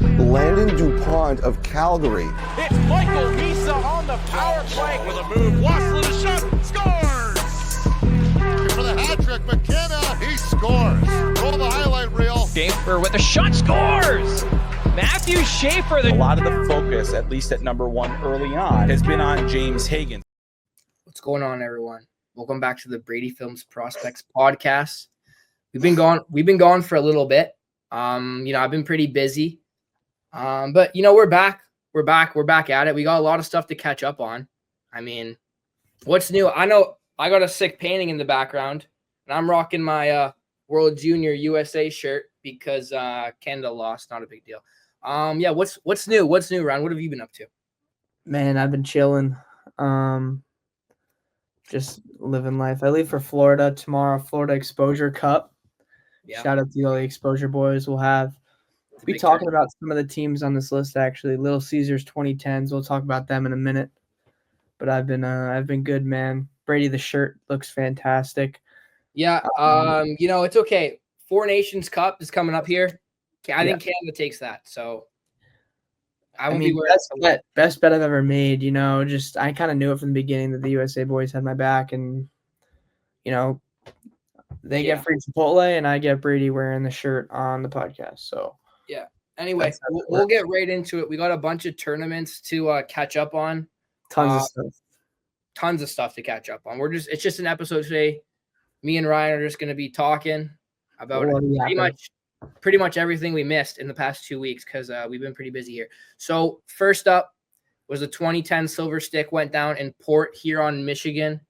Landon DuPont of Calgary. It's Michael Misa on the power play with a move. Wassler the shot, scores! For the hat trick, McKenna, he scores. Roll the highlight reel. Schaefer with a shot, scores! Matthew Schaefer. A lot of the focus, at least at number one early on, has been on James Hagan. What's going on, everyone? Welcome back to the Brady Films Prospects podcast. We've been gone for a little bit. I've been pretty busy. But we're back. We're back at it. We got a lot of stuff to catch up on. I mean, what's new? I know I got a sick painting in the background, and I'm rocking my World Junior USA shirt because Canada lost. Not a big deal. What's new? What's new, Ryan? What have you been up to? Man, I've been chilling. Just living life. I leave for Florida tomorrow, Florida Exposure Cup. Yeah. Shout out to all the Exposure boys. We'll be talking about some of the teams on this list, actually. Little Caesars 2010s. We'll talk about them in a minute. But I've been good, man. Brady, the shirt looks fantastic. Yeah, it's okay. Four Nations Cup is coming up here. I think Canada takes that, so I won't be wearing best bet I've ever made. I kind of knew it from the beginning that the USA boys had my back, and they get free Chipotle, and I get Brady wearing the shirt on the podcast. So yeah. Anyway, we'll get right into it. We got a bunch of tournaments to catch up on. Tons of stuff to catch up on. It's just an episode today. Me and Ryan are just going to be talking about pretty much everything we missed in the past 2 weeks because we've been pretty busy here. So first up was the 2010 Silverstick went down in Port Huron, Michigan.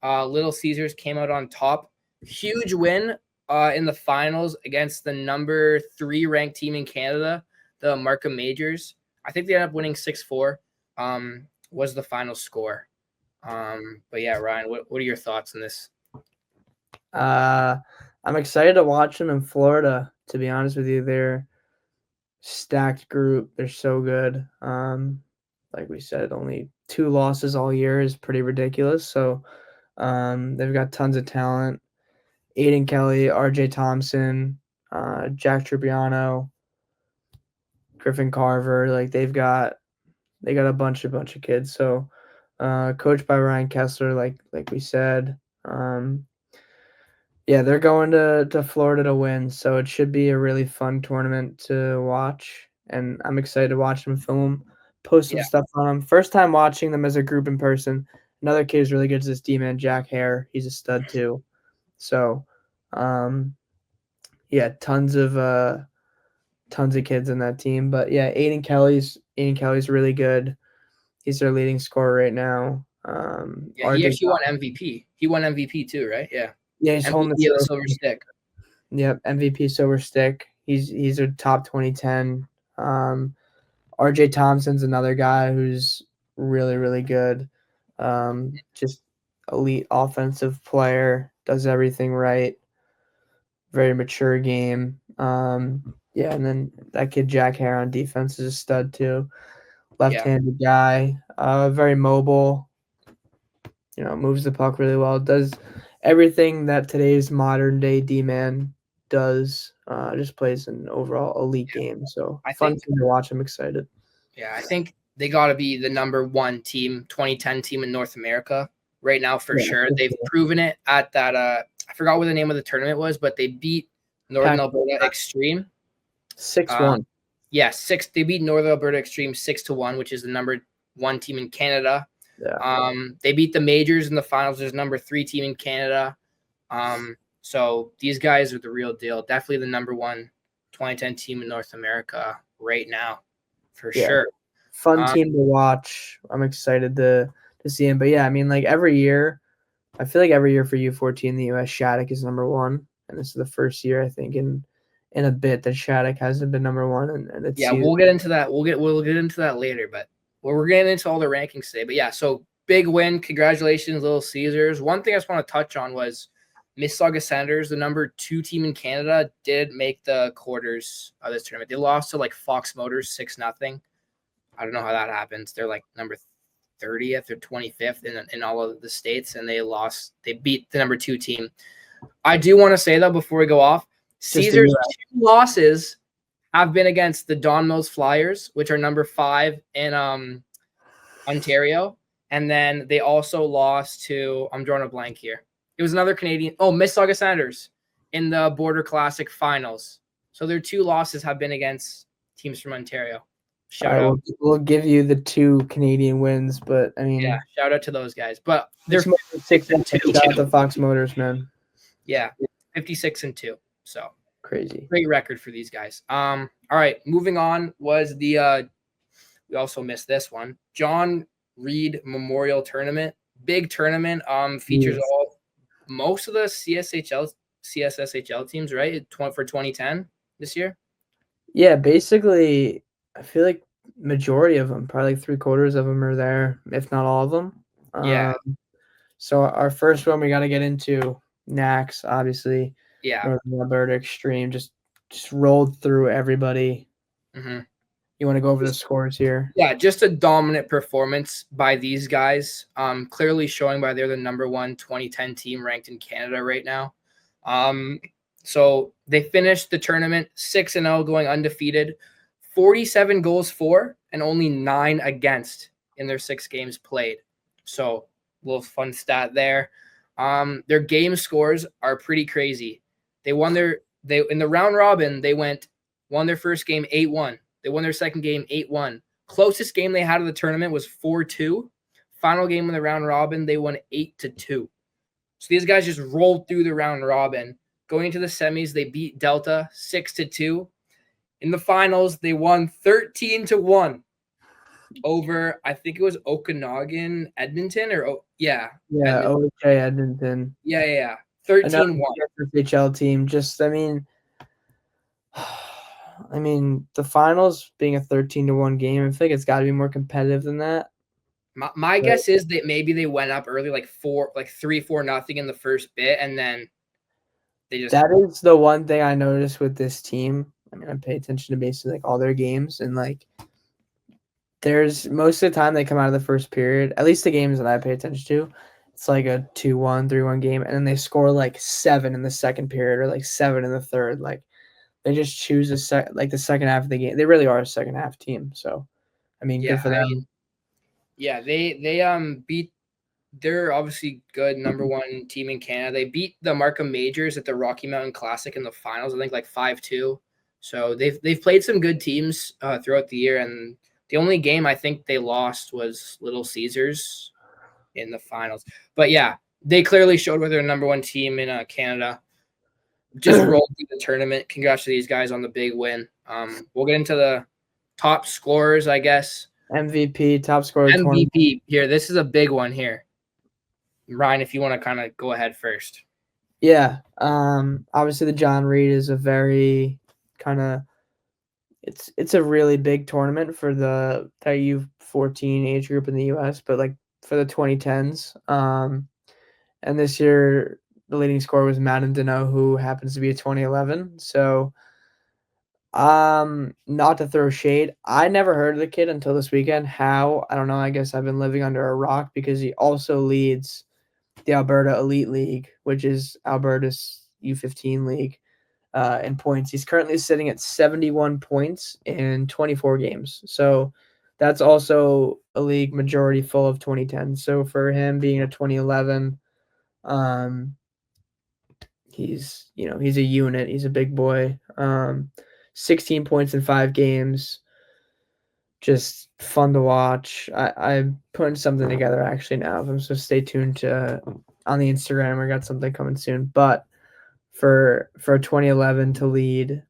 Little Caesars came out on top. Huge win in the finals against the number 3 ranked team in Canada, the Markham Majors. I think they ended up winning 6-4. Was the final score. But yeah, Ryan, what are your thoughts on this? I'm excited to watch them in Florida, to be honest with you. They're stacked group. They're so good. Like we said, only 2 losses all year is pretty ridiculous. So they've got tons of talent. Aiden Kelly, RJ Thompson, Jack Tribbiano, Griffin Carver. Like they got a bunch of kids. So coached by Ryan Kessler, like we said. They're going to Florida to win, so it should be a really fun tournament to watch. And I'm excited to watch them film, post some stuff on them. First time watching them as a group in person. Another kid who's really good is this D-man, Jack Hare. He's a stud too. So, tons of kids in that team. But yeah, Aiden Kelly's really good. He's their leading scorer right now. He actually won MVP. He won MVP too, right? Yeah. Yeah, he's holding the Silver Stick. Yep, MVP Silver Stick. He's a top 2010. RJ Thompson's another guy who's really, really good. Just elite offensive player, does everything right. Very mature game. And then that kid Jack Hare on defense is a stud too. Left-handed guy, very mobile. Moves the puck really well. Does everything that today's modern day D-man does. Just plays an overall elite game. So fun to watch. I'm excited. Yeah, I think they got to be the number 1 team, 2010 team in North America right now for sure. They've proven it at that. I forgot what the name of the tournament was, but they beat Northern Alberta Extreme 6-1. They beat Northern Alberta Extreme 6-1, which is the number 1 team in Canada. Yeah. They beat the Majors in the finals. There's number 3 team in Canada. So these guys are the real deal. Definitely the number 1 2010 team in North America right now, for sure. Fun team to watch. I'm excited to see him. But yeah, I mean, like every year, I feel like every year for U14 in the US, Shattuck is number 1, and this is the first year I think in a bit that Shattuck hasn't been number 1. And it's we'll get into that. We'll get into that later, but. Well, we're getting into all the rankings today. But yeah, so big win. Congratulations, Little Caesars. One thing I just want to touch on was Mississauga Senators, the number 2 team in Canada, did make the quarters of this tournament. They lost to Fox Motors 6-0. I don't know how that happens. They're number 30th or 25th in all of the states, and they beat the number 2 team. I do want to say, though, before we go off, Caesars 2 losses have been against the Don Mills Flyers, which are number 5 in Ontario. And then they also lost to, I'm drawing a blank here. It was another Canadian. Oh, Mississauga Senators in the Border Classic finals. So their 2 losses have been against teams from Ontario. Shout out. We'll give you the 2 Canadian wins, but I mean, yeah, shout out to those guys. But they're 6-2. Shout out to Fox Motors, man. Yeah, 56-2. So crazy. Great record for these guys. All right, moving on was the we also missed this one. John Reid Memorial Tournament. Big tournament. Features most of the CSSHL teams, right? For 2010 this year. Yeah, basically, I feel like majority of them, probably like 3/4 of them are there, if not all of them. Yeah. So our first one we got to get into Nax, obviously. Yeah. Northern Alberta Extreme just rolled through everybody. Mm-hmm. You want to go over the scores here? Yeah, just a dominant performance by these guys. Clearly showing by they're the number 1 2010 team ranked in Canada right now. So they finished the tournament 6-0, going undefeated, 47 goals for, and only 9 against in their 6 games played. So a little fun stat there. Their game scores are pretty crazy. They won in the round robin, they won their first game 8-1. They won their second game 8-1. Closest game they had of the tournament was 4-2. Final game in the round robin, they won 8-2. So these guys just rolled through the round robin. Going into the semis, they beat Delta 6-2. In the finals, they won 13-1 over, I think it was Okanagan, Edmonton, or OHL Edmonton. Yeah. 13-1. HL team. Just, I mean, the finals being a 13-1 game, I think it's got to be more competitive than that. My guess is that maybe they went up early, like 3-4-0 in the first bit, and then they just. That is the one thing I noticed with this team. I mean, I pay attention to basically like all their games, and like there's most of the time they come out of the first period, at least the games that I pay attention to, it's like a 2-1, 3-1 game, and then they score like 7 in the second period or like 7 in the third. Like they just choose the second half of the game. They really are a second half team. So, I mean, good for them. They beat. They're obviously good number 1 team in Canada. They beat the Markham Majors at the Rocky Mountain Classic in the finals. I think like 5-2. So they've played some good teams throughout the year, and the only game I think they lost was Little Caesars in the finals. But yeah, they clearly showed where they're number 1 team in Canada. Just rolled through the tournament. Congrats to these guys on the big win. We'll get into the top scorers, I guess. MVP, top scorer. MVP here. This is a big one here. Ryan, if you want to kind of go ahead first. Yeah. Obviously the John Reid is a very kind of it's a really big tournament for the U14 age group in the US, but like for the 2010s. And this year the leading scorer was Madden Deneau, who happens to be a 2011. So not to throw shade, I never heard of the kid until this weekend. How? I don't know. I guess I've been living under a rock, because he also leads the Alberta Elite League, which is Alberta's U15 league, in points. He's currently sitting at 71 points in 24 games. So that's also a league majority full of 2010. So for him being a 2011, he's a unit. He's a big boy. 16 points in 5 games. Just fun to watch. I'm putting something together actually now, so stay tuned on the Instagram. We got something coming soon. But for 2011 to lead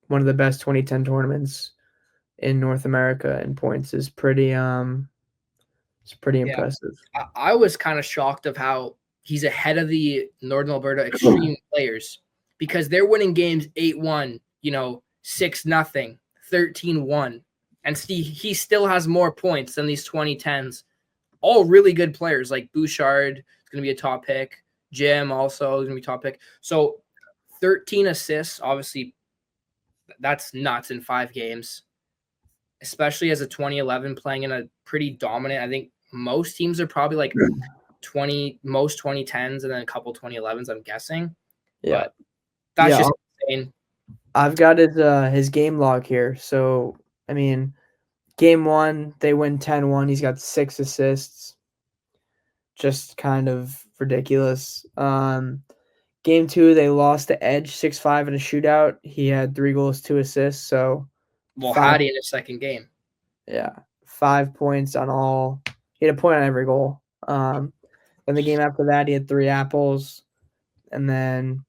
one of the best 2010 tournaments in North America in points is pretty impressive. I was kind of shocked of how he's ahead of the Northern Alberta Extreme players, because they're winning games 8-1, 6-0, 13-1. And he still has more points than these 2010s. All really good players, like Bouchard is going to be a top pick. Jim also is going to be top pick. So 13 assists, obviously, that's nuts in 5 games, especially as a 2011 playing in a pretty dominant. I think most teams are probably like most 2010s and then a couple 2011s, I'm guessing. Yeah. But that's just insane. I've got his game log here. So, I mean, game 1, they win 10-1. He's got 6 assists. Just kind of ridiculous. Game 2, they lost to Edge 6-5 in a shootout. He had 3 goals, 2 assists. So, Hattie in his second game. Yeah, 5 points on all. He had a point on every goal. Then the game after that, he had 3 apples. And then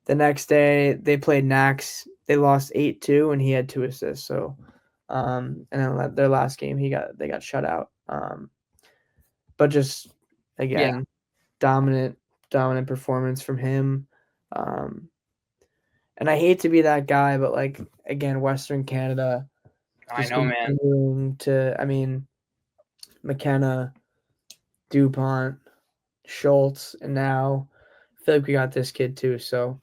the next day, they played Nax. They lost 8-2, and he had 2 assists. So, and then their last game, they got shut out. But just again, dominant performance from him. And I hate to be that guy, but like again, Western Canada. I know, man. McKenna, DuPont, Schultz, and now I feel like we got this kid too. So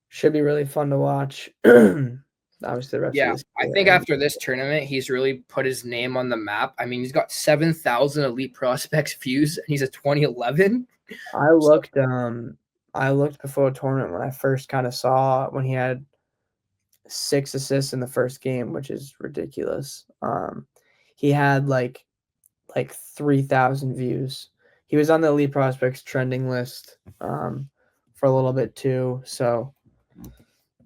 should be really fun to watch. Obviously, the rest of this. I think after this tournament, he's really put his name on the map. I mean, he's got 7,000 elite prospects views, and he's a 2011. I looked before the tournament when I first kind of saw when he had 6 assists in the first game, which is ridiculous. He had like 3,000 views. He was on the elite prospects trending list for a little bit too. So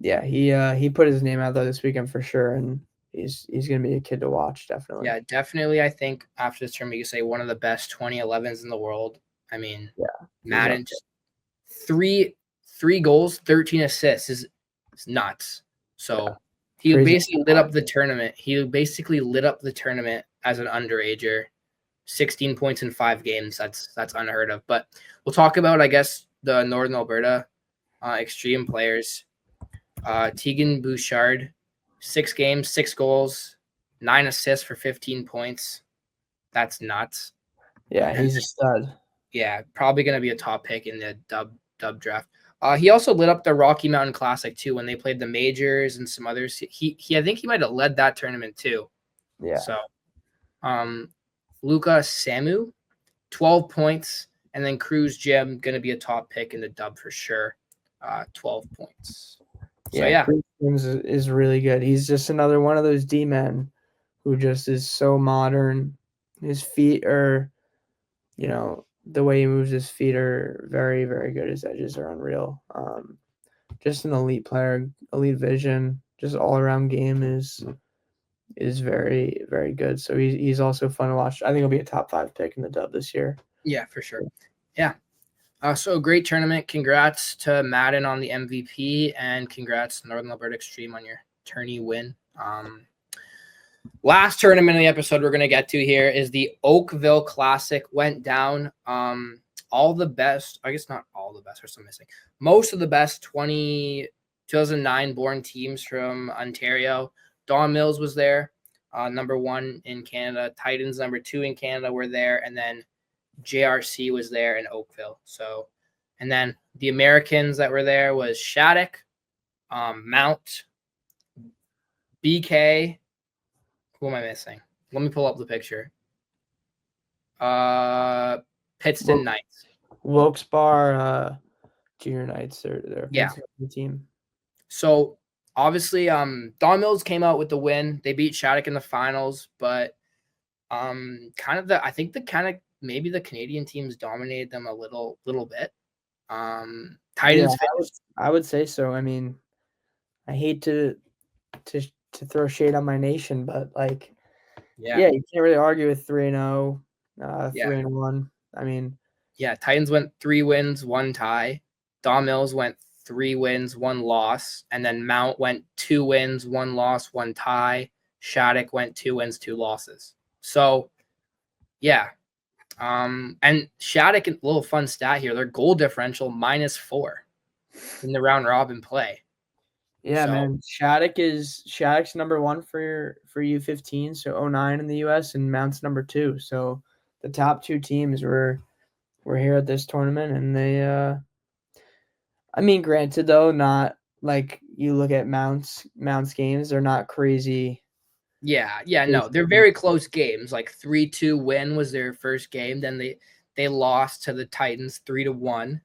yeah, he put his name out there this weekend for sure, and he's gonna be a kid to watch, definitely. Yeah, definitely. I think after this tournament, you say one of the best 2011s in the world. I mean, Madden, just three goals, 13 assists is nuts. So he basically lit up the tournament. He basically lit up the tournament as an underager. 16 points in 5 games. That's unheard of. But we'll talk about, I guess, the Northern Alberta extreme players. Tegan Bouchard, 6 games, 6 goals, 9 assists for 15 points. That's nuts. Yeah, he's a stud. Yeah, probably going to be a top pick in the dub draft. He also lit up the Rocky Mountain Classic too when they played the majors and some others. He I think he might have led that tournament too. Yeah. So, Luka Samu, 12 points, and then Cruz Jim going to be a top pick in the dub for sure. 12 points. So yeah, Cruz Jim is really good. He's just another one of those D-men who just is so modern. His feet are, the way he moves his feet are very, very good. His edges are unreal. Just an elite player, elite vision, just all around game is very, very good. So he's also fun to watch. I think he'll be a top 5 pick in the dub this year. Yeah, for sure. Yeah. So great tournament. Congrats to Madden on the MVP, and congrats to Northern Alberta Extreme on your tourney win. Last tournament of the episode we're going to get to here is the Oakville Classic. Went down. All the best, I guess not all the best, or some missing. Most of the best 2009 born teams from Ontario. Don Mills was there, number 1 in Canada. Titans, number 2 in Canada, were there. And then JRC was there in Oakville. So, and then the Americans that were there was Shattuck, Mount, BK. Who am I missing? Let me pull up the picture. Pittston Knights. Wilkes-Barre Junior Knights. They're the team. So obviously, Don Mills came out with the win. They beat Shattuck in the finals, but maybe the Canadian teams dominated them a little bit. Titans. Yeah, I would say so. I mean, I hate to throw shade on my nation, but you can't really argue with 3-0, 3-1. I mean, Titans went 3 wins, 1 tie. Don Mills went 3 wins, 1 loss, and then Mount went 2 wins, 1 loss, 1 tie. Shattuck went 2 wins, 2 losses. So, yeah. And Shattuck, a little fun stat here, their goal differential -4 in the round robin play. Yeah, man. Shattuck's number 1 for U15, so 09 in the US, and Mount's number 2. So the top 2 teams were here at this tournament, and they I mean, granted though, not like you look at Mount's games, they're not crazy. No, they're very close games. Like 3-2 win was their first game. Then they lost to the Titans 3-1.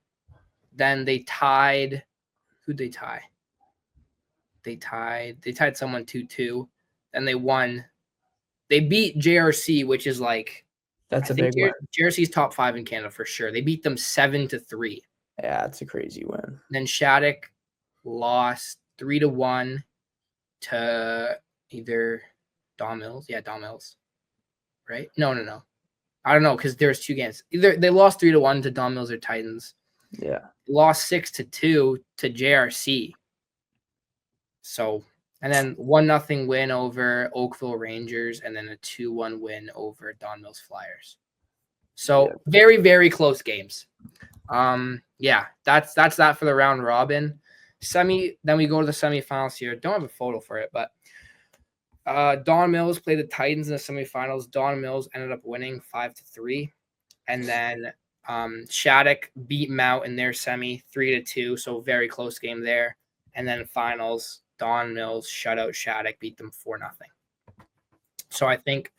Then they tied. Who'd they tie? They tied someone 2-2, and they won. They beat JRC, which is like That's a big win. JRC's top 5 in Canada for sure. They beat them 7-3. Yeah, it's a crazy win. Then Shattuck lost 3-1 to either Don Mills. Yeah, Don Mills. Right? No. I don't know because there's 2 games. Either they lost 3-1 to Don Mills or Titans. Yeah. Lost 6-2 to JRC. So, and then 1-0 win over Oakville Rangers, and then a 2-1 win over Don Mills Flyers. So very, very close games. Yeah, that's that for the round robin. Then we go to the semifinals here. Don't have a photo for it, but Don Mills played the Titans in the semifinals. Don Mills ended up winning 5-3, and then Shattuck beat Mount in their semi 3-2, so very close game there. And then finals, Don Mills shut out Shattuck, beat them 4-0. So I think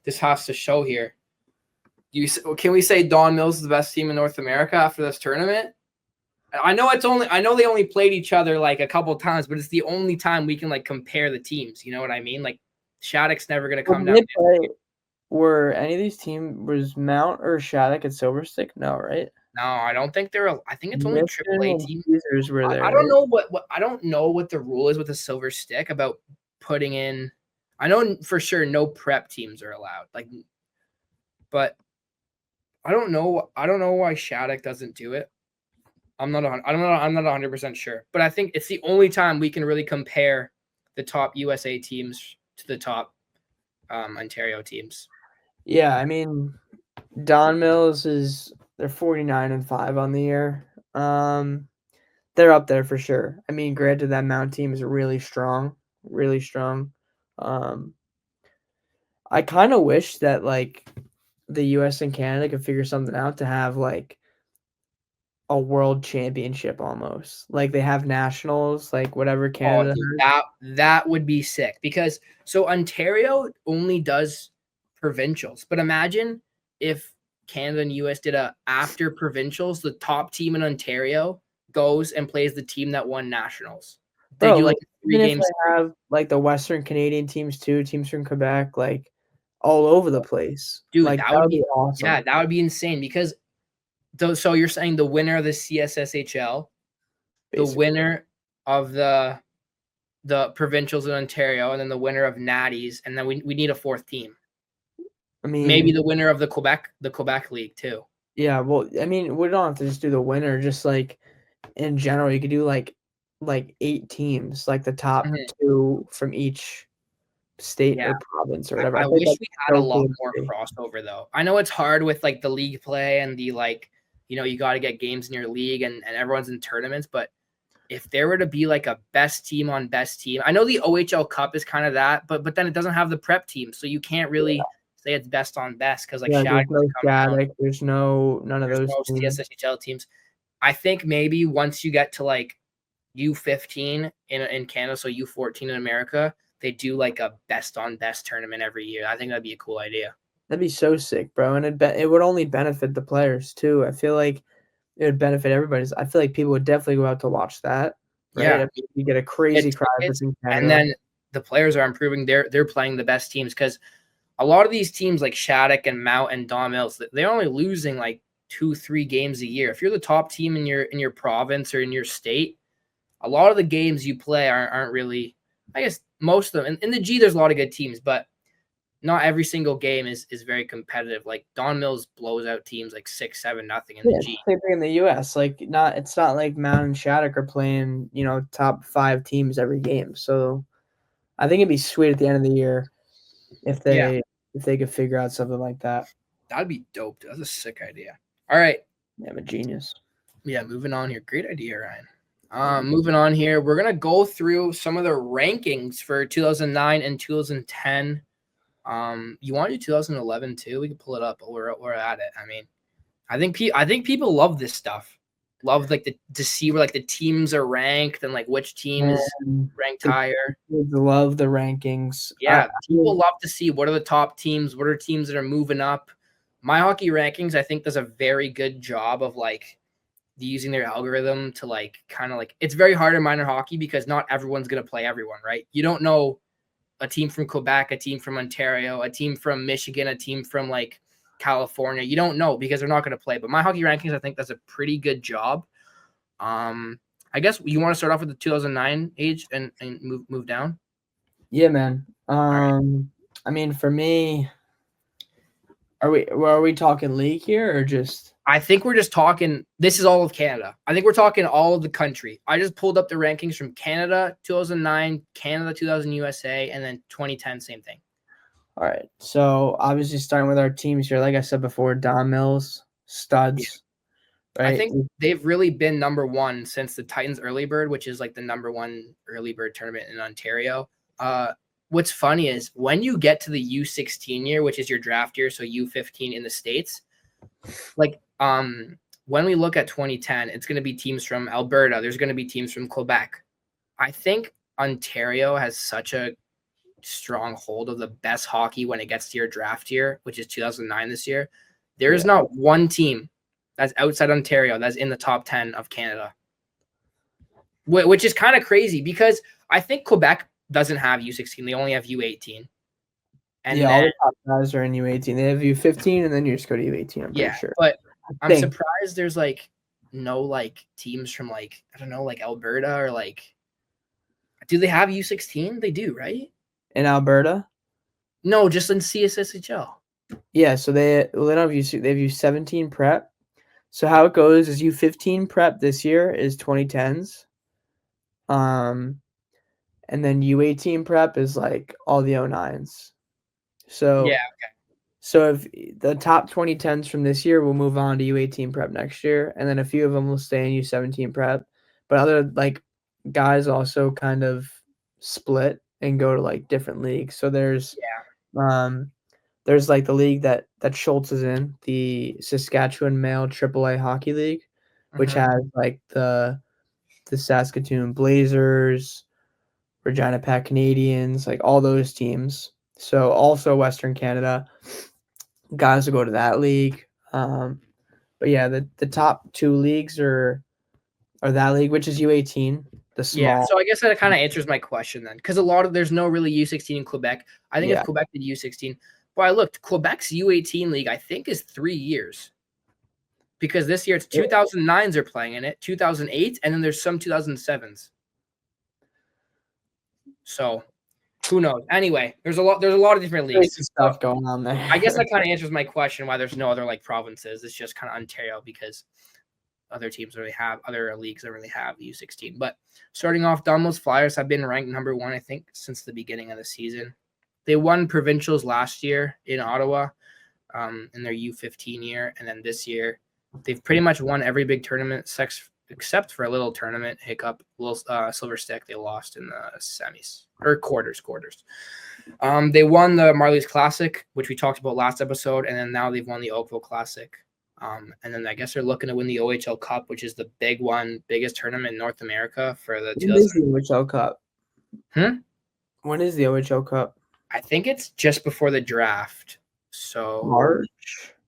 this has to show here. Can we say Don Mills is the best team in North America after this tournament? I know they only played each other like a couple times, but it's the only time we can like compare the teams. You know what I mean? Like Shattuck's never going to come down. Were any of these teams, was Mount or Shattuck at Silverstick? No, right? No, I don't think I think it's only AAA teams. Were there, I don't know I don't know what the rule is with the Silverstick about putting in. I know for sure no prep teams are allowed. Like, but I don't know why Shattuck doesn't do it. I'm not 100% sure, but I think it's the only time we can really compare the top USA teams to the top Ontario teams. Yeah, I mean, Don Mills they're 49-5 on the year. They're up there for sure. I mean, granted, that Mount team is really strong, really strong. I kind of wish that like the US and Canada could figure something out to have like a world championship almost. Like they have nationals, like whatever Canada. That would be sick because so Ontario only does provincials, but imagine if Canada and US did after provincials, the top team in Ontario goes and plays the team that won nationals. They do like 3 games. They have like the Western Canadian teams too, teams from Quebec, like all over the place. Dude, like, that would be awesome. Yeah, that would be insane because so you're saying the winner of the CSSHL, basically, the winner of the provincials in Ontario, and then the winner of Natties, and then we need a 4th team. I mean, maybe the winner of the Quebec League too. Yeah, well, I mean, we don't have to just do the winner. Just like in general, you could do like 8 teams, like the top 2 from each state or province or whatever. I wish we had a lot more crossover though. I know it's hard with like the league play and the like, you got to get games in your league and everyone's in tournaments, but if there were to be like a best team on best team, I know the OHL Cup is kind of that, but then it doesn't have the prep team, so you can't really say it's best on best because like there's none of those CSSHL teams. I think maybe once you get to like U15 in Canada, so U14 in America, they do like a best on best tournament every year. I think that'd be a cool idea. That'd be so sick, bro, and it would only benefit the players too. I feel like it would benefit everybody. I feel like people would definitely go out to watch that. Right? Yeah, I mean, you get a crazy crowd, and then the players are improving. They're playing the best teams because a lot of these teams like Shattuck and Mount and Don Mills, they're only losing like 2-3 games a year. If you're the top team in your province or in your state, a lot of the games you play aren't really. I guess most of them in the G, there's a lot of good teams, but not every single game is very competitive. Like Don Mills blows out teams like 6-7-0 in the G. Same thing in the US. Like it's not like Mount and Shattuck are playing, top 5 teams every game. So I think it'd be sweet at the end of the year if they could figure out something like that. That'd be dope. That's a sick idea. All right. Yeah, I'm a genius. Yeah, moving on here. Great idea, Ryan. Moving on here, we're gonna go through some of the rankings for 2009 and 2010. You want to do 2011 too? We can pull it up. We're at it. I mean, I think people love this stuff. Love like to see where like the teams are ranked and like which team is ranked higher. Love the rankings. Yeah, people love to see what are the top teams. What are teams that are moving up? My Hockey Rankings, I think, does a very good job of like using their algorithm to like kind of like it's very hard in minor hockey because not everyone's going to play everyone, right? You don't know a team from Quebec, a team from Ontario, a team from Michigan, a team from like California. You don't know because they're not going to play. But My Hockey Rankings, I think, does a pretty good job. I guess you want to start off with the 2009 age and move down. Yeah, man. Right. I mean, for me, are we talking league here or just? I think we're just talking. This is all of Canada. I think we're talking all of the country. I just pulled up the rankings from Canada 2009, Canada 2000 USA, and then 2010, same thing. All right. So obviously starting with our teams here, like I said before, Don Mills, studs. Yeah. Right? I think they've really been number one since the Titans Early Bird, which is like the number one early bird tournament in Ontario. What's funny is when you get to the U16 year, which is your draft year, so U15 in the States, like when we look at 2010, it's going to be teams from Alberta. There's going to be teams from Quebec. I think Ontario has such a strong hold of the best hockey when it gets to your draft year, which is 2009 this year. There is not one team that's outside Ontario that's in the top 10 of Canada, which is kind of crazy because I think Quebec doesn't have U16. They only have U18. And all the top guys are in U18. They have U15, and then you just go to U18, I'm pretty sure. But I'm surprised there's like no like teams from like, I don't know, like Alberta or like, do they have U16? They do, right? In Alberta? No, just in CSSHL. Yeah, so they don't have U16. They have U17 prep. So how it goes is U15 prep this year is 2010s. And then U18 prep is like all the 09s. So yeah, okay. So if the top 2010s from this year will move on to U18 prep next year, and then a few of them will stay in U17 prep. But other like guys also kind of split and go to like different leagues. So there's like the league that Schultz is in, the Saskatchewan Male AAA Hockey League, which has like the Saskatoon Blazers, Regina Pack Canadians, like all those teams. So also Western Canada guys will go to that league. But yeah, the top two leagues are that league, which is U18, the small. Yeah, so I guess that kind of answers my question then, because there's no really U16 in Quebec. I think if Quebec did U16, but I looked, Quebec's U18 league I think is 3 years, because this year it's 2009s are playing in it, 2008, and then there's some 2007s. So who knows? Anyway, there's a lot of different leagues. There's stuff going on there. I guess that kind of answers my question why there's no other like provinces. It's just kind of Ontario because other teams really have other leagues that really have U16. But starting off, Don Mills Flyers have been ranked number one, I think, since the beginning of the season. They won provincials last year in Ottawa in their U15 year, and then this year they've pretty much won every big tournament except for a little tournament hiccup, Silverstick. They lost in the semis or quarters. They won the Marlies Classic, which we talked about last episode, and then now they've won the Oakville Classic. And then I guess they're looking to win the OHL Cup, which is the biggest tournament in North America for the. When is the OHL Cup? When is the OHL Cup? I think it's just before the draft. So March.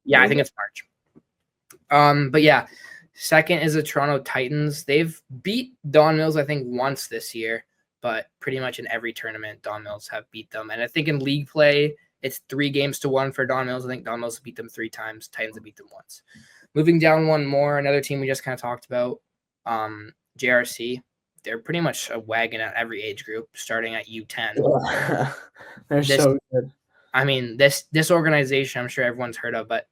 Yeah, I think it's March. But yeah. Second is the Toronto Titans. They've beat Don Mills, I think, once this year, but pretty much in every tournament, Don Mills have beat them. And I think in league play, it's 3-1 for Don Mills. I think Don Mills beat them 3 times. Titans have beat them once. Moving down one more, another team we just kind of talked about, JRC. They're pretty much a wagon at every age group, starting at U10. They're so good. I mean, this organization, I'm sure everyone's heard of, but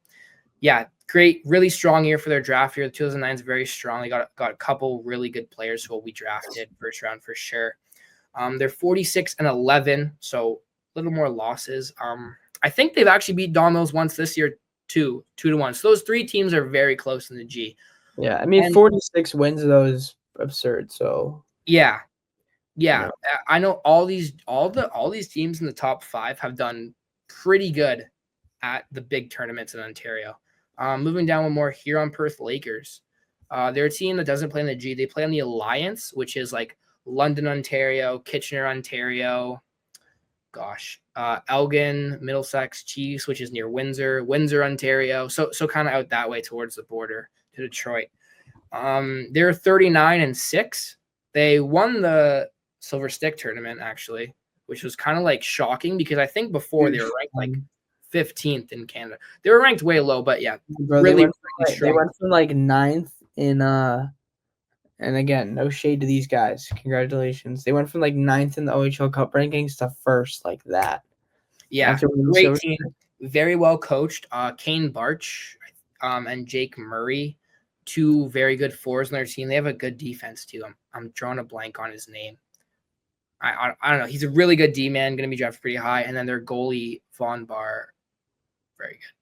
yeah, great, really strong year for their draft year. The 2009 is very strong. They got a couple really good players who will be drafted first round for sure. They're 46-11, so a little more losses. I think they've actually beat Don Mills once this year, 2-1. So those 3 teams are very close in the G. Yeah, I mean, 46 wins though is absurd. So yeah. I know all these teams in the top 5 have done pretty good at the big tournaments in Ontario. Moving down one more, Huron-Perth Lakers. They're a team that doesn't play in the G. They play in the Alliance, which is like London, Ontario, Kitchener, Ontario. Elgin, Middlesex, Chiefs, which is near Windsor, Ontario. So kind of out that way towards the border to Detroit. They're 39-6. They won the Silverstick tournament actually, which was kind of like shocking because I think before they were ranked like 15th in Canada. They were ranked way low, but yeah, Bro, really, they went from like 9th in and again, no shade to these guys. Congratulations. They went from like 9th in the OHL Cup rankings to 1st like that. Yeah, great team. Very well coached. Kane Barch and Jake Murray, two very good fours on their team. They have a good defense too. I'm drawing a blank on his name. I don't know. He's a really good D-man, going to be drafted pretty high. And then their goalie, Von Bar, very good.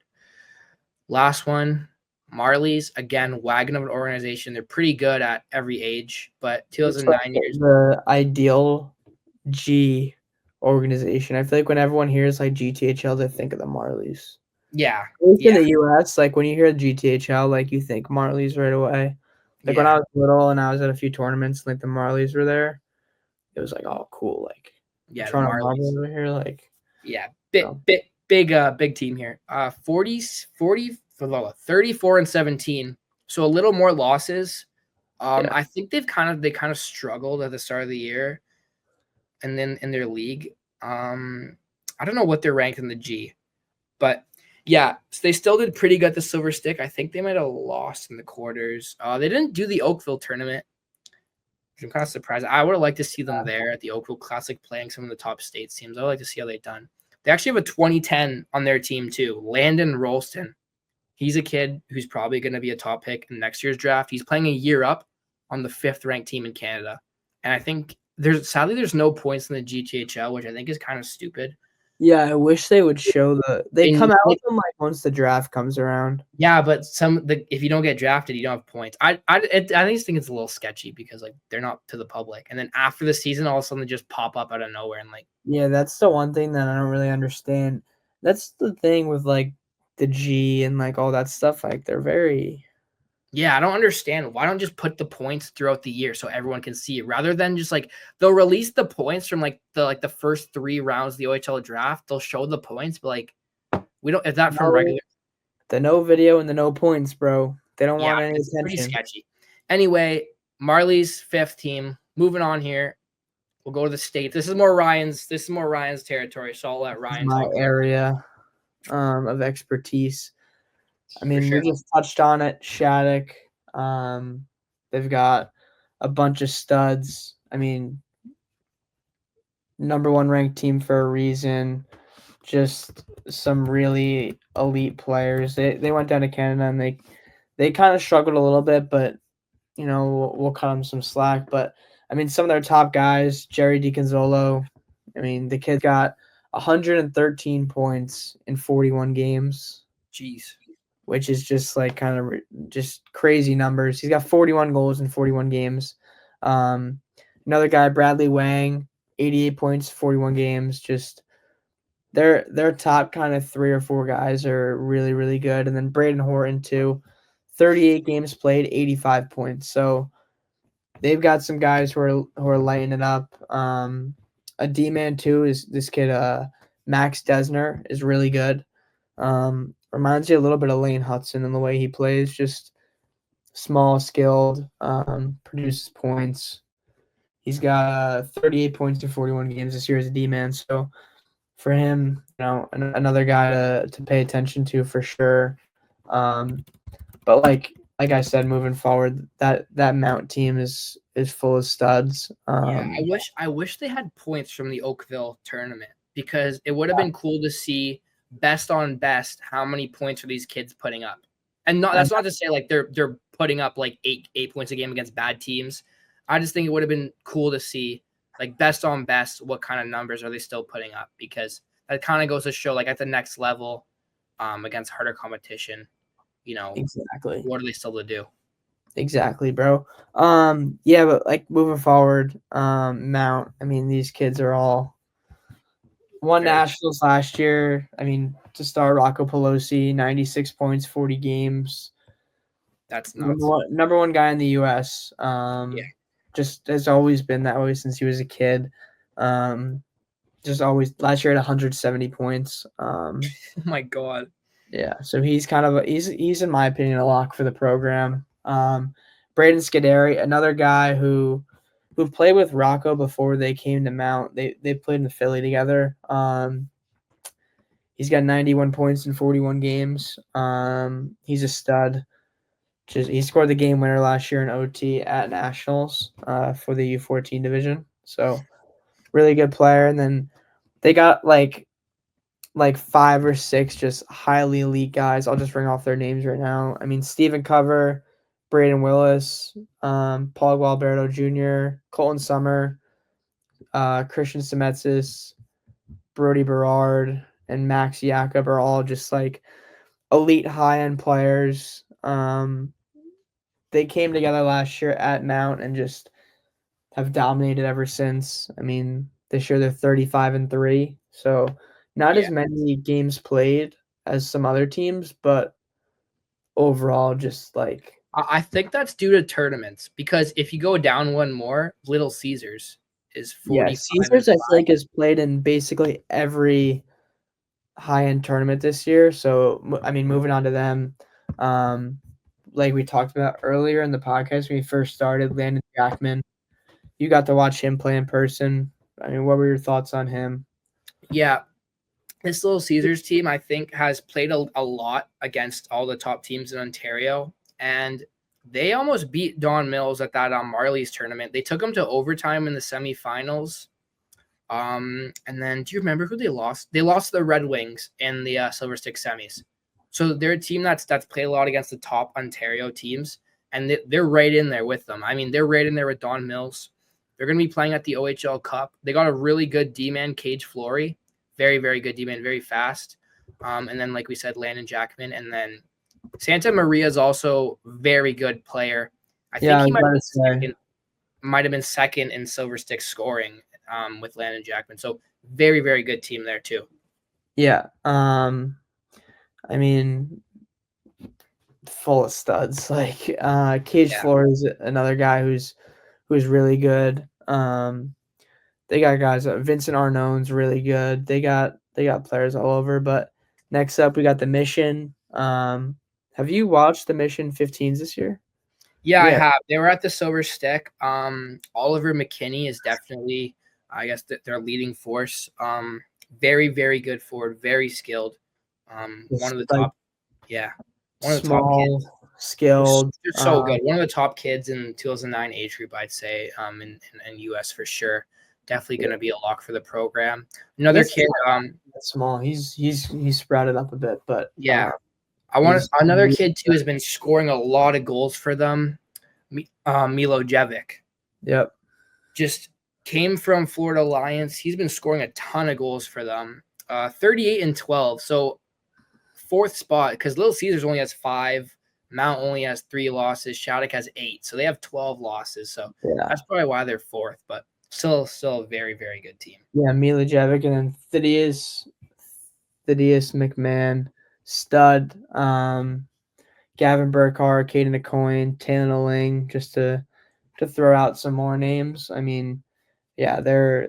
Last one, Marlies. Again, wagon of an organization. They're pretty good at every age, but 2009 years. The ideal G organization. I feel like when everyone hears like GTHL, they think of the Marlies. Yeah. In the US, like when you hear GTHL, like you think Marlies right away. Like when I was little and I was at a few tournaments, like the Marlies were there. It was like, oh, cool. Like, yeah, Toronto Marlies over here, like, yeah, big team here. 34-17. So a little more losses. I think they kind of struggled at the start of the year, and then in their league. I don't know what they're ranked in the G, but yeah, so they still did pretty good at the Silverstick. I think they might have lost in the quarters. They didn't do the Oakville tournament. I'm kind of surprised. I would have liked to see them there at the Oakville Classic playing some of the top states teams. I would like to see how they've done. They actually have a 2010 on their team too. Landon Rolston. He's a kid who's probably going to be a top pick in next year's draft. He's playing a year up on the 5th ranked team in Canada. And I think there's no points in the GTHL, which I think is kind of stupid. Yeah, I wish they would show they come out with them like once the draft comes around. Yeah, but if you don't get drafted, you don't have points. I just think it's a little sketchy because like they're not to the public, and then after the season, all of a sudden they just pop up out of nowhere and like. Yeah, that's the one thing that I don't really understand. That's the thing with like the G and like all that stuff. Like they're very. Yeah, I don't understand. Why don't just put the points throughout the year so everyone can see it rather than just like they'll release the points from like the first 3 rounds of the OHL draft. They'll show the points, but like we don't. Is that from regular? The no video and the no points, bro. They don't want any attention. Pretty sketchy. Anyway, Marley's 5th team. Moving on here. We'll go to the States. This is more Ryan's territory, so I'll let Ryan talk. My area of expertise. I mean, we just touched on it. Shattuck. They've got a bunch of studs. I mean, number 1 ranked team for a reason. Just some really elite players. They went down to Canada and they kind of struggled a little bit, but you know we'll cut them some slack. But I mean, some of their top guys, Jerry DiConzolo. I mean, the kid got 113 points in 41 games. Jeez. Which is just like kind of just crazy numbers. He's got 41 goals in 41 games. Another guy, Bradley Wang, 88 points, 41 games. Just their top kind of 3 or 4 guys are really, really good. And then Braden Horton too, 38 games played, 85 points. So they've got some guys who are lighting it up. A D-man too is this kid, Max Desner, is really good. Reminds you a little bit of Lane Hudson in the way he plays, just small, skilled, produces points. He's got 38 points in 41 games this year as a D-man. So for him, you know, another guy to pay attention to for sure. But like I said, moving forward, that Mount team is full of studs. I wish they had points from the Oakville tournament because it would have been cool to see best on best how many points are these kids putting up. And that's not to say like they're putting up like eight points a game against bad teams. I just think it would have been cool to see like best on best, what kind of numbers are they still putting up? Because that kind of goes to show like at the next level, against harder competition, you know, exactly what are they still to do? Exactly, bro. Yeah, but like moving forward, Mount, I mean, these kids are all won nationals last year. I mean, to start, Rocco Pelosi, 96 points, 40 games. That's nuts. Number one guy in the U.S. Just has always been that way since he was a kid. Just always last year at 170 points. Oh my God. Yeah, so he's kind of he's in my opinion a lock for the program. Braden Scuderi, another guy who played with Rocco before they came to Mount. They played in Philly together. He's got 91 points in 41 games. He's a stud. He scored the game winner last year in OT at Nationals for the U14 division. So really good player. And then they got like 5 or 6 just highly elite guys. I'll just ring off their names right now. I mean, Steven Cover, Braden Willis, Paul Gualberto Jr., Colton Summer, Christian Semetsis, Brody Berard, and Max Jakob are all just like elite high-end players. They came together last year at Mount and just have dominated ever since. I mean, this year they're 35-3, so not as many games played as some other teams, but overall, just like I think that's due to tournaments, because if you go down one more, Little Caesars is 45. Caesars I feel like has played in basically every high-end tournament this year. So I mean, moving on to them, like we talked about earlier in the podcast when we first started, Landon Jackman. You got to watch him play in person. I mean, what were your thoughts on him? Yeah, this Little Caesars team, I think, has played a lot against all the top teams in Ontario, and they almost beat Don Mills at that Marley's tournament. They took them to overtime in the semifinals. And then do you remember who they lost? They lost the Red Wings in the Silverstick semis. So they're a team that's played a lot against the top Ontario teams, and they're right in there with them. I mean, they're right in there with Don Mills. They're going to be playing at the OHL Cup. They got a really good D-man, Cage Flory. Very, very good D-man, very fast. And then, like we said, Landon Jackman. And then Santa Maria is also a very good player. I think he might have been second in Silverstick scoring with Landon Jackman. So very, very good team there too. Yeah. I mean, full of studs. Like Cage Flory is another guy who's really good. They got guys. Vincent Arnone's really good. They got players all over. But next up, we got the Mission. Have you watched the Mission 15s this year? Yeah, I have. They were at the Silverstick. Oliver McKinney is definitely, I guess, their leading force. Very, very good forward. Very skilled. One of the top. Yeah. One of the top kids. Skilled. They're so good. One of the top kids in 2009 age group, I'd say, in US for sure. Definitely going to be a lock for the program. Another kid. Small. He's sprouted up a bit, but yeah. I want another kid too has been scoring a lot of goals for them. Milo Jevic. Yep. Just came from Florida Alliance. He's been scoring a ton of goals for them. 38-12. So 4th spot, because Little Caesars only has 5. Mount only has 3 losses. Shattuck has 8. So they have 12 losses. So that's probably why they're 4th, but still a very, very good team. Yeah, Milo Jevic, and then Thaddeus McMahon, stud. Gavin Burkhardt, Caden Acoin, Taylor Ling, just to throw out some more names. I mean, yeah, they're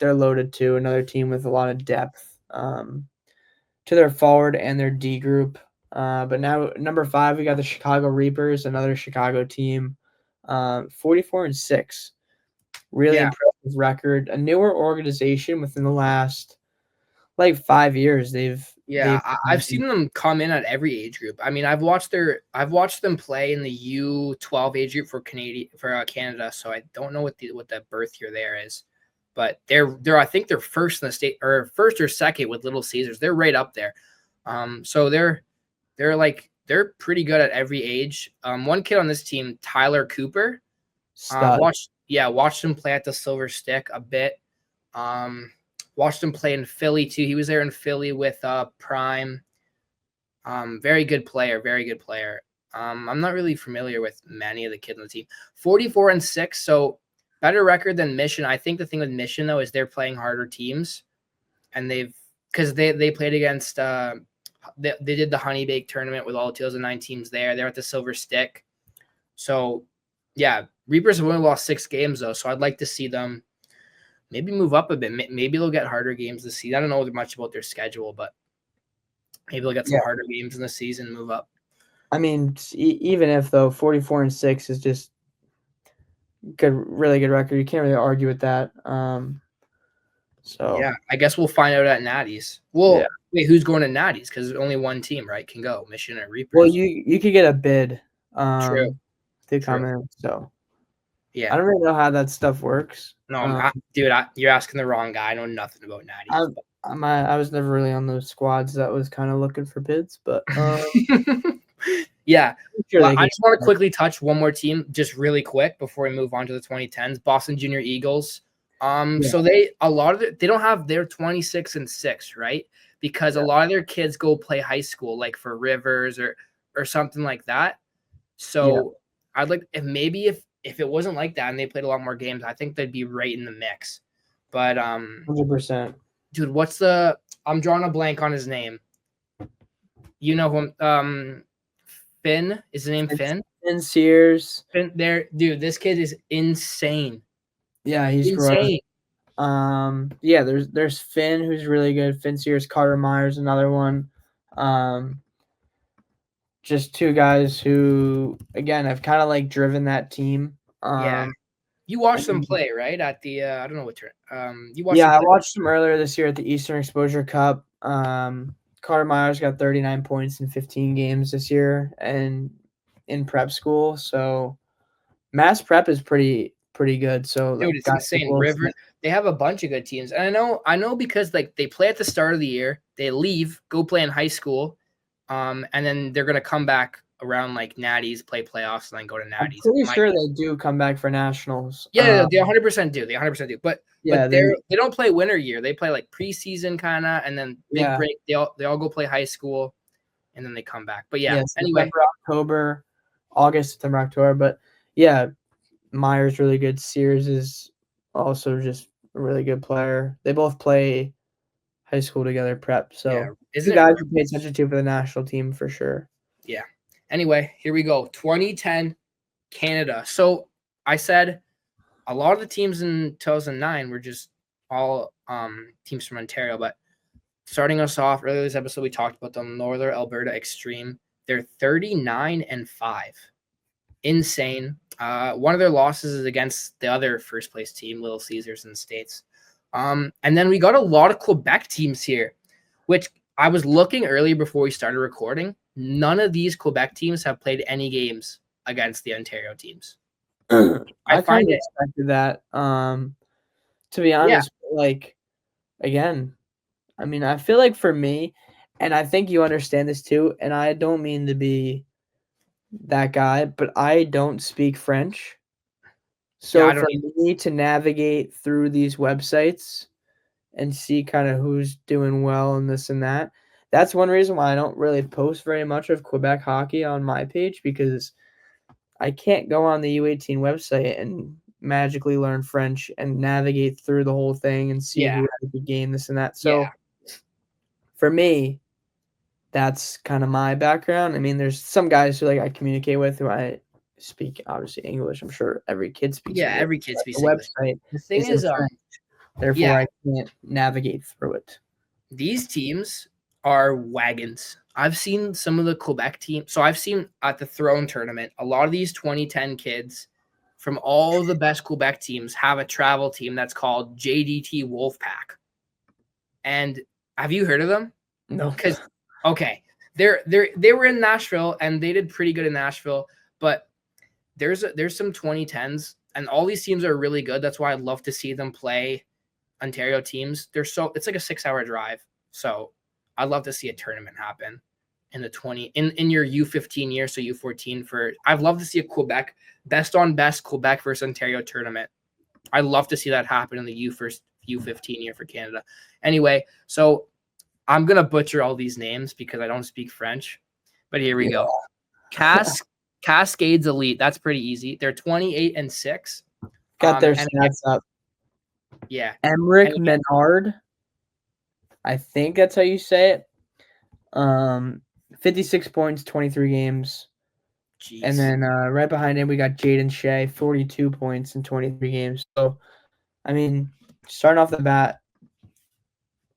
loaded too. Another team with a lot of depth to their forward and their D group. But now number 5, we got the Chicago Reapers, another Chicago team, 44-6. Really impressive record. A newer organization within the last 5 years. I've seen them come in at every age group. I mean, I've watched them play in the U12 age group for Canada. So I don't know what the birth year there is, but I think they're first in the state, or first or second with Little Caesars. They're right up there. So they're pretty good at every age. One kid on this team, Tyler Cooper, watched him play at the Silverstick a bit. Watched him play in Philly too. He was there in Philly with Prime. Very good player. Very good player. I'm not really familiar with many of the kids on the team. 44-6, so better record than Mission. I think the thing with Mission though is they're playing harder teams, and because they played against they did the Honey Bake tournament with all the 2009 teams there. They're at the Silverstick. So yeah, Reapers have only lost 6 games though, so I'd like to see them maybe move up a bit. Maybe they'll get harder games this season. I don't know much about their schedule, but maybe they'll get some harder games in the season and move up. I mean, even if though 44-6 is just really good record. You can't really argue with that. So yeah, I guess we'll find out at Natties. Well, wait, who's going to Natties? Because only one team, right, can go. Mission and Reapers. Well, you could get a bid True. to come in. So yeah, I don't really know how that stuff works. No, dude, you're asking the wrong guy. I know nothing about Natties. I was never really on those squads that was kind of looking for bids, but yeah. Sure I just want to quickly touch one more team, just really quick before we move on to the 2010s. Boston Junior Eagles. So they don't have their 26 and 6, right? Because a lot of their kids go play high school, like for Rivers or something like that. So I'd like if it wasn't like that and they played a lot more games, I think they'd be right in the mix. But 100%. Dude, I'm drawing a blank on his name. You know who Finn? Is his name Finn? Finn Sears. Finn there, dude, this kid is insane. Yeah, he's insane. Great. There's Finn, who's really good. Finn Sears, Carter Myers, another one. Just two guys who, again, have kind of like driven that team. You watched them play, right? At the I don't know what turn. I watched them earlier this year at the Eastern Exposure Cup. Carter Myers got 39 points in 15 games this year, and in prep school. So Mass Prep is pretty good. So dude, it's insane. River, they have a bunch of good teams, and I know because like they play at the start of the year, they leave, go play in high school, and then they're gonna come back around like Natties, play playoffs, and then go to Natties. I'm pretty sure they do come back for nationals. Yeah, they 100% do. They 100% do. But they don't play winter year. They play like preseason kind of, and then big break. They all go play high school, and then they come back. But anyway, October, August, September, October. But yeah, Myers really good. Sears is also just a really good player. They both play high school together, prep. So two guys who pay attention to for the national team for sure. Yeah. Anyway, here we go. 2010 Canada. So I said a lot of the teams in 2009 were just all teams from Ontario. But starting us off earlier this episode, we talked about the Northern Alberta Extreme. They're 39-5. Insane. One of their losses is against the other first place team, Little Caesars in the States. And then we got a lot of Quebec teams here, which I was looking earlier before we started recording. None of these Quebec teams have played any games against the Ontario teams. I kind of expected that. To be honest, like, again, I mean, I feel like for me, and I think you understand this too, and I don't mean to be that guy, but I don't speak French. So for me to navigate through these websites and see kind of who's doing well and this and that, that's one reason why I don't really post very much of Quebec hockey on my page, because I can't go on the U18 website and magically learn French and navigate through the whole thing and see who had a good game, this and that. So for me, that's kind of my background. I mean, there's some guys who like I communicate with who I speak obviously English. I'm sure every kid speaks English. Every kid speaks English. Website. The thing is, therefore I can't navigate through it. These teams are wagons. I've seen some of the Quebec teams. So I've seen at the Throne tournament, a lot of these 2010 kids from all the best Quebec teams have a travel team that's called JDT Wolfpack. And have you heard of them? No. Because okay, they were in Nashville and they did pretty good in Nashville, but there's some 2010s and all these teams are really good. That's why I'd love to see them play Ontario teams. It's like a 6-hour drive. So I'd love to see a tournament happen in the in your U15 year, so U14 I'd love to see a Quebec best on best Quebec versus Ontario tournament. I'd love to see that happen in the U15 year for Canada. Anyway, so I'm gonna butcher all these names because I don't speak French, but here we go. Cascades Elite, that's pretty easy. They're 28-6. Got their stats up. Yeah. Emmerich Menard, I think that's how you say it. 56 points, 23 games. Jeez. And then right behind him, we got Jaden Shea, 42 points in 23 games. So, I mean, starting off the bat,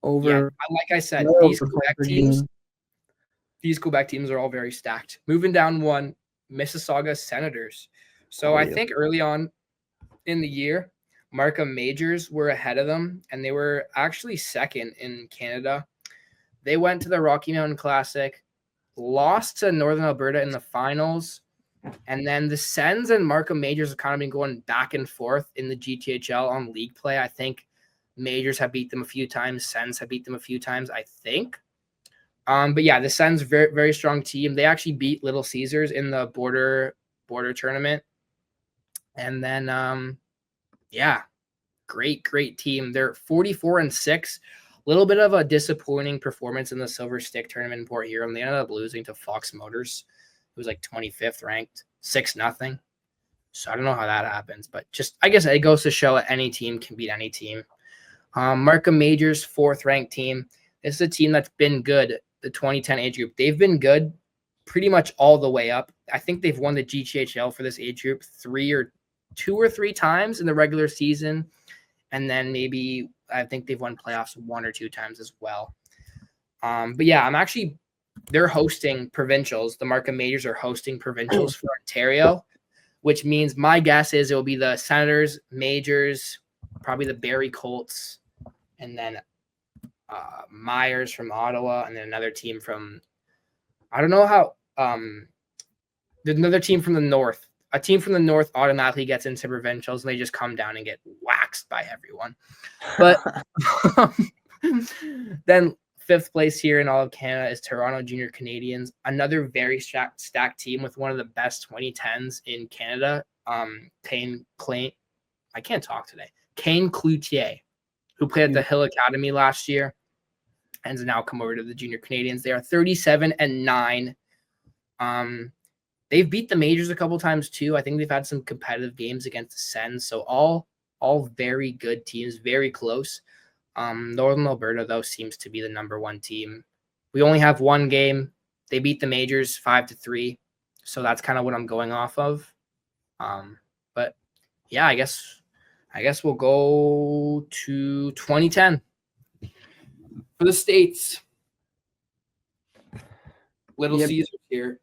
like I said, these Quebec teams are all very stacked. Moving down one, Mississauga Senators. So I think early on, in the year, Markham Majors were ahead of them, and they were actually second in Canada. They went to the Rocky Mountain Classic, lost to Northern Alberta in the finals, and then the Sens and Markham Majors have kind of been going back and forth in the GTHL on league play. I think Majors have beat them a few times. Sens have beat them a few times, I think. But yeah, the Sens, very, very strong team. They actually beat Little Caesars in the border tournament. And then, yeah, great team. They're 44-6. A little bit of a disappointing performance in the Silverstick tournament in Port Huron. They ended up losing to Fox Motors. It was like 25th ranked, 6-0. So I don't know how that happens, but just I guess it goes to show that any team can beat any team. Markham Majors, 4th ranked team. This is a team that's been good, the 2010 age group. They've been good pretty much all the way up. I think they've won the GTHL for this age group 2 or 3 times in the regular season. And then maybe I think they've won playoffs 1 or 2 times as well. But yeah, they're hosting provincials. The Markham Majors are hosting provincials for Ontario, which means my guess is it will be the Senators, Majors, probably the Barrie Colts, and then Myers from Ottawa, and then another team from, I don't know how, there's another team from the North. A team from the North automatically gets into provincials, and they just come down and get waxed by everyone. But then 5th place here in all of Canada is Toronto Junior Canadians, another very stacked team with one of the best 2010s in Canada. Kane Cloutier, who played at the Hill Academy last year and has now come over to the Junior Canadians. They are 37-9. They've beat the Majors a couple times too. I think they've had some competitive games against the Sens. So all very good teams, very close. Northern Alberta, though, seems to be the number 1 team. We only have 1 game. They beat the Majors 5-3. So that's kind of what I'm going off of. But yeah, I guess we'll go to 2010 for the States. Little Caesars here.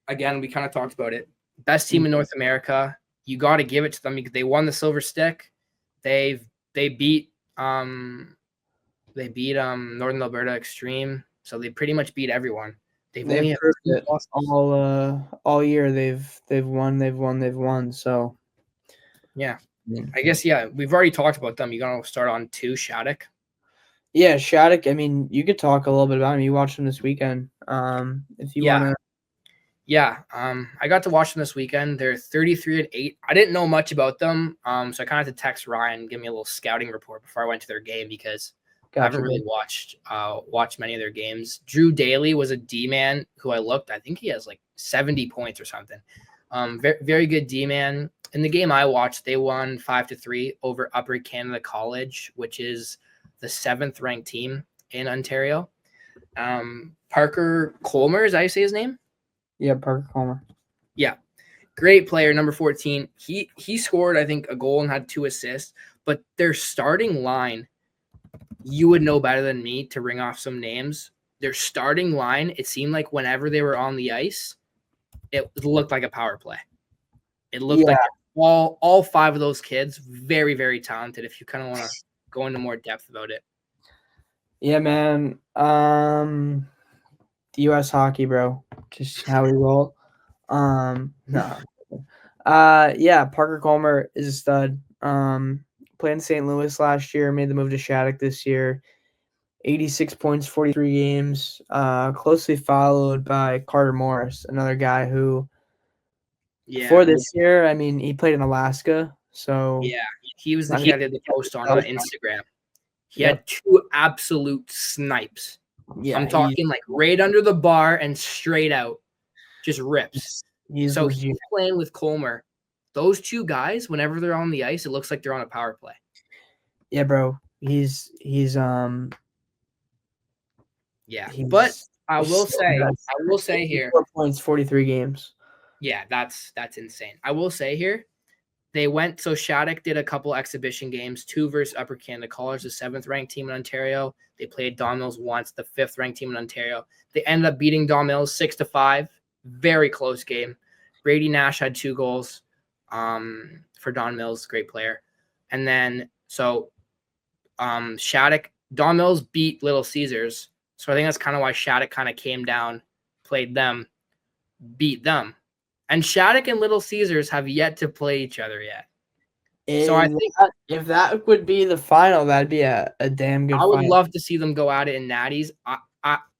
Again, we kind of talked about it. Best team in North America. You got to give it to them because they won the Silverstick. They beat Northern Alberta Extreme, so they pretty much beat everyone. They've proved it all year. They've won. So yeah, I guess we've already talked about them. You got to start on 2 Shattuck. Yeah, Shattuck. I mean, you could talk a little bit about him. You watched him this weekend. If you want to. Yeah, I got to watch them this weekend. They're 33-8. I didn't know much about them, so I kind of had to text Ryan, give me a little scouting report before I went to their game because I haven't really watched many of their games. Drew Daly was a D-man who I think he has like 70 points or something. Very, very good D-man. In the game I watched, they won 5-3 over Upper Canada College, which is the 7th ranked team in Ontario. Parker Colmer, is that how you say his name? Yeah, Parker Colmer. Yeah. Great player, number 14. He scored, I think, a goal and had 2 assists. But their starting line, you would know better than me to ring off some names. Their starting line, it seemed like whenever they were on the ice, it looked like a power play. It looked like all 5 of those kids, very, very talented, if you kind of want to go into more depth about it. Yeah, man. U.S. hockey, bro. Just how we roll. No. Yeah, Parker Colmer is a stud. Played in St. Louis last year, made the move to Shattuck this year. 86 points, 43 games. Closely followed by Carter Morris, another guy who before this year, I mean, he played in Alaska. So yeah, he was the kid that did the post on Instagram. He had 2 absolute snipes. Yeah, I'm talking like right under the bar and straight out, just rips. He's playing with Colmer. Those 2 guys, whenever they're on the ice, it looks like they're on a power play. Yeah, bro. He's but I will say here, 4 points, 43 games. Yeah, that's insane. I will say here, they went, so Shattuck did a couple exhibition games, 2 versus Upper Canada College, the 7th ranked team in Ontario. They played Don Mills once, the 5th ranked team in Ontario. They ended up beating Don Mills 6-5. Very close game. Brady Nash had 2 goals. for Don Mills, great player. And then Shattuck, Don Mills beat Little Caesars. So I think that's kind of why Shattuck kind of came down, played them, beat them. And Shattuck and Little Caesars have yet to play each other yet. So I think if that would be the final, that'd be a damn good I would final. love to see them go at it in Natties.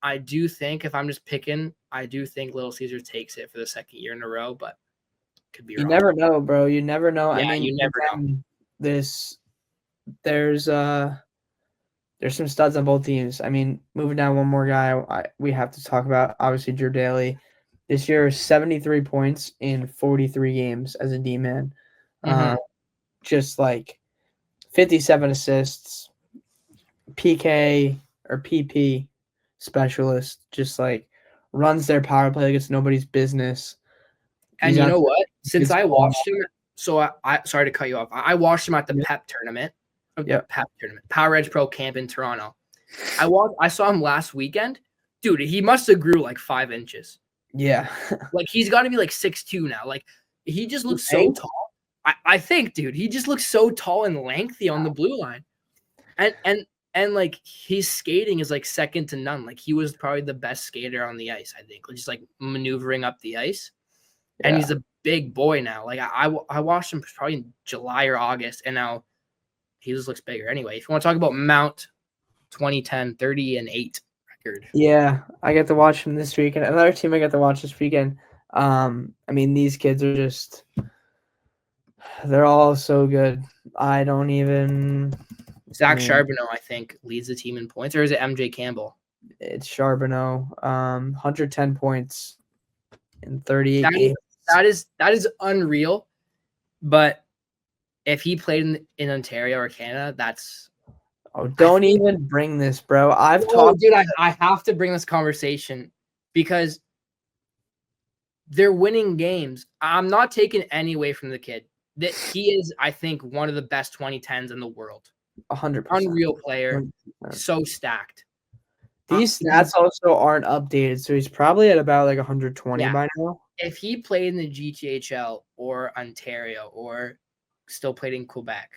I do think, if I'm just picking, I do think Little Caesars takes it for the second year in a row, but could be wrong. You never know, bro. You never know. Yeah, you never know. There's some studs on both teams. I mean, moving down one more guy we have to talk about, obviously Drew Daly. This year, 73 points in 43 games as a D-man. Just like 57 assists, PK or PP specialist, just like runs their power play like it's nobody's business. And you know what? Since I watched him, so I sorry to cut you off. I watched him at the PEP tournament. PEP tournament, Power Edge Pro Camp in Toronto. I saw him last weekend. Dude, he must have grew like 5 inches. Yeah. Like he's got to be like 6'2" now. Like he just looks so tall. I think, dude, he just looks so tall and lengthy on the blue line. And like his skating is like second to none. Like he was probably the best skater on the ice, I think. Just like maneuvering up the ice. And he's a big boy now. Like I watched him probably in July or August, and now he just looks bigger. Anyway, if you want to talk about Mount 2010 30-8 record. Yeah, I get to watch him this weekend. Another team I got to watch this weekend. I mean, these kids are just they're all so good. I don't even Zach Charbonneau, I think, leads the team in points, or is it MJ Campbell? It's Charbonneau. 110 points in 38 games. That is unreal. But if he played in Ontario or Canada, that's don't even bring this, bro. Dude, I have to bring this conversation because they're winning games. I'm not taking any away from the kid. That he is, I think, one of the best 2010s in the world. 100%. Unreal player. 100%. So stacked. These stats also aren't updated, so he's probably at about like 120 by now. If he played in the GTHL or Ontario or still played in Quebec,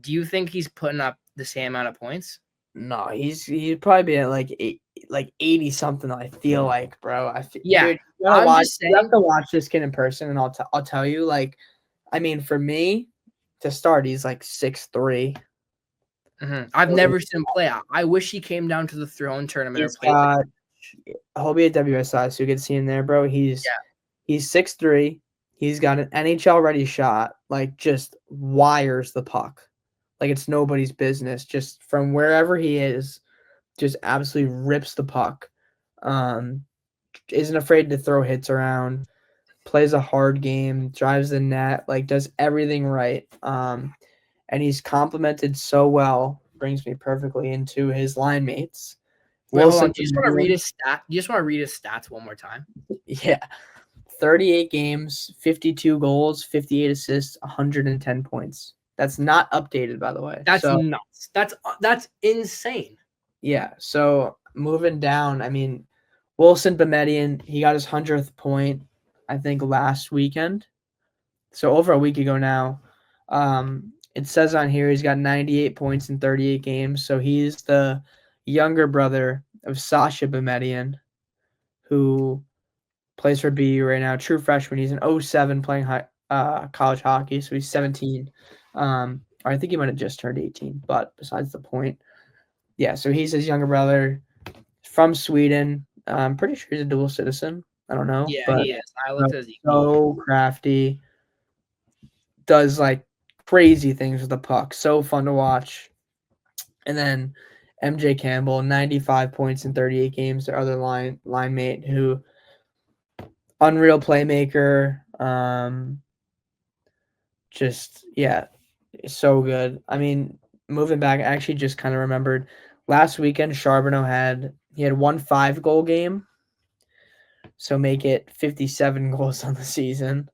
do you think he's putting up the same amount of points? No, he'd probably be at like 80 something. I feel like, bro. Dude, you have to watch this kid in person, and I'll tell you. Like, I mean, for me to start, he's like 6'3". I've never seen him play. I wish he came down to the Throne tournament. He'll be at WSI, so you can see him there, bro. He's 6'3". He's got an NHL ready shot. Like, just wires the puck. Like it's nobody's business. Just from wherever he is, just absolutely rips the puck. Isn't afraid to throw hits around. Plays a hard game. Drives the net. Like does everything right. And he's complimented so well. Brings me perfectly into his line mates. Wait, hold on. Do you just want to read his stat? You just want to read his stats one more time? Yeah. 38 games, 52 goals, 58 assists, 110 points. That's not updated, by the way. That's nuts. That's insane. Yeah. So moving down, I mean, Wilson Bemedian, he got his 100th point, I think, last weekend. So over a week ago now. It says on here he's got 98 points in 38 games. So he's the younger brother of Sasha Bemedian, who plays for BU right now. True freshman. He's an 07 playing college hockey, so he's 17. Or I think he might have just turned 18, but besides the point. Yeah, so he's his younger brother from Sweden. I'm pretty sure he's a dual citizen. I don't know. Yeah, he is. I looked at his so crafty. Does like crazy things with the puck. So fun to watch. And then MJ Campbell, 95 points in 38 games, their other line mate, who unreal playmaker. Just so good. I mean, moving back, I actually just kind of remembered last weekend Charbonneau had 1 5-goal game. So make it 57 goals on the season.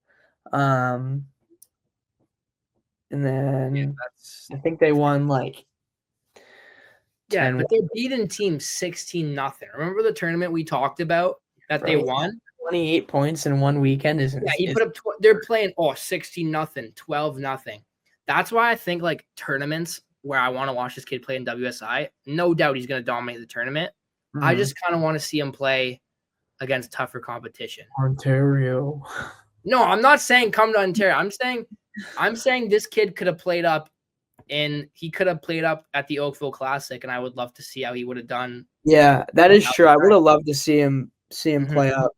And then I think they won like 10. But they're beating teams 16-0. Remember the tournament we talked about that they won? 28 points in one weekend is Yeah, he put up. They're playing 16-0, 12-0. That's why I think like tournaments where I want to watch this kid play in WSI. No doubt he's going to dominate the tournament. I just kind of want to see him play against tougher competition. Ontario. No, I'm not saying come to Ontario. I'm saying this kid could have played up he could have played up at the Oakville Classic, and I would love to see how he would have done. Yeah, that is true. I would have loved to see him play up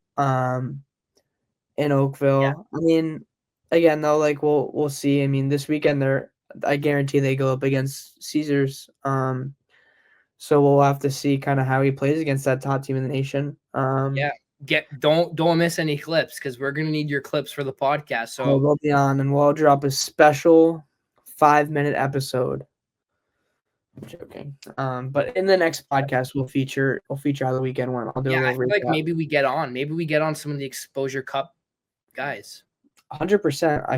in Oakville. Yeah. I mean, again though, like we'll see. I mean, this weekend I guarantee they go up against Caesars. So we'll have to see kind of how he plays against that top team in the nation. Yeah. Don't miss any clips because we're gonna need your clips for the podcast. So we'll be on and we'll drop a special 5-minute episode. I'm joking. But in the next podcast we'll feature how the weekend went. I'll do a little I feel recap. like maybe we get on some of the Exposure Cup guys. 100%. I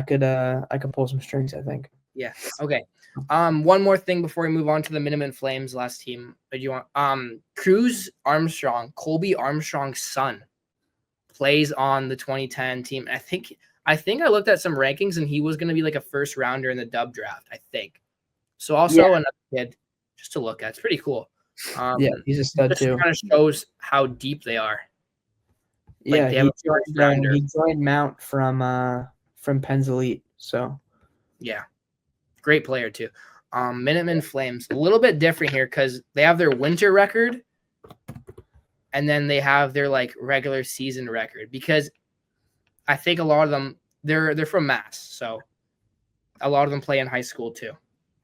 could pull some strings, I think. Yeah. Okay. One more thing before we move on to the Minutemen Flames last team. Do you want Cruz Armstrong, Colby Armstrong's son, plays on the 2010 team. I think I looked at some rankings and he was going to be like a first rounder in the dub draft, I think. So also another kid just to look at. It's pretty cool. Yeah, he's a stud too. Kind of shows how deep they are. Like Yeah, they have he joined Mount from Penn's Elite. So yeah, great player too. Minutemen Flames, a little bit different here because they have their winter record and then they have their like regular season record because I think a lot of them they're from Mass, so a lot of them play in high school too.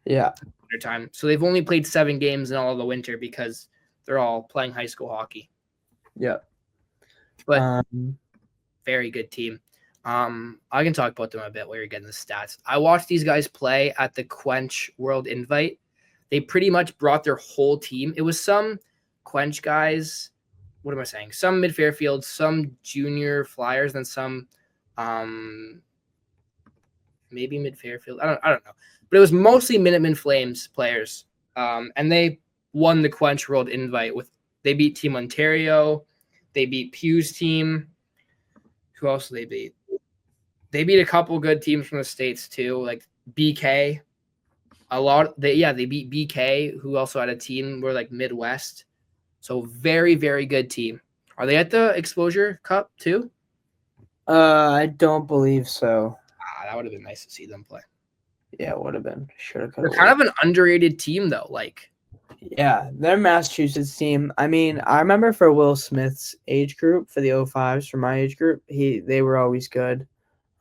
Yeah. Their time. So they've only played 7 games in all of the winter because they're all playing high school hockey. Yeah. But very good team. I can talk about them a bit while you're getting the stats. I watched these guys play at the Quench World Invite. They pretty much brought their whole team. It was some Quench guys. What am I saying? Some mid Fairfield, some junior Flyers, and some maybe mid Fairfield. I don't know. But it was mostly Minutemen Flames players. And they won the Quench World Invite they beat Team Ontario. They beat Pew's team. Who else did they beat? They beat a couple good teams from the States too, like BK. They beat BK, who also had a team where like Midwest. So very, very good team. Are they at the Exposure Cup too? I don't believe so. That would have been nice to see them play. Yeah, it would have been. They're kind of an underrated team though. Like, yeah, their Massachusetts team. I mean, I remember for Will Smith's age group, for the 05s, for my age group, they were always good.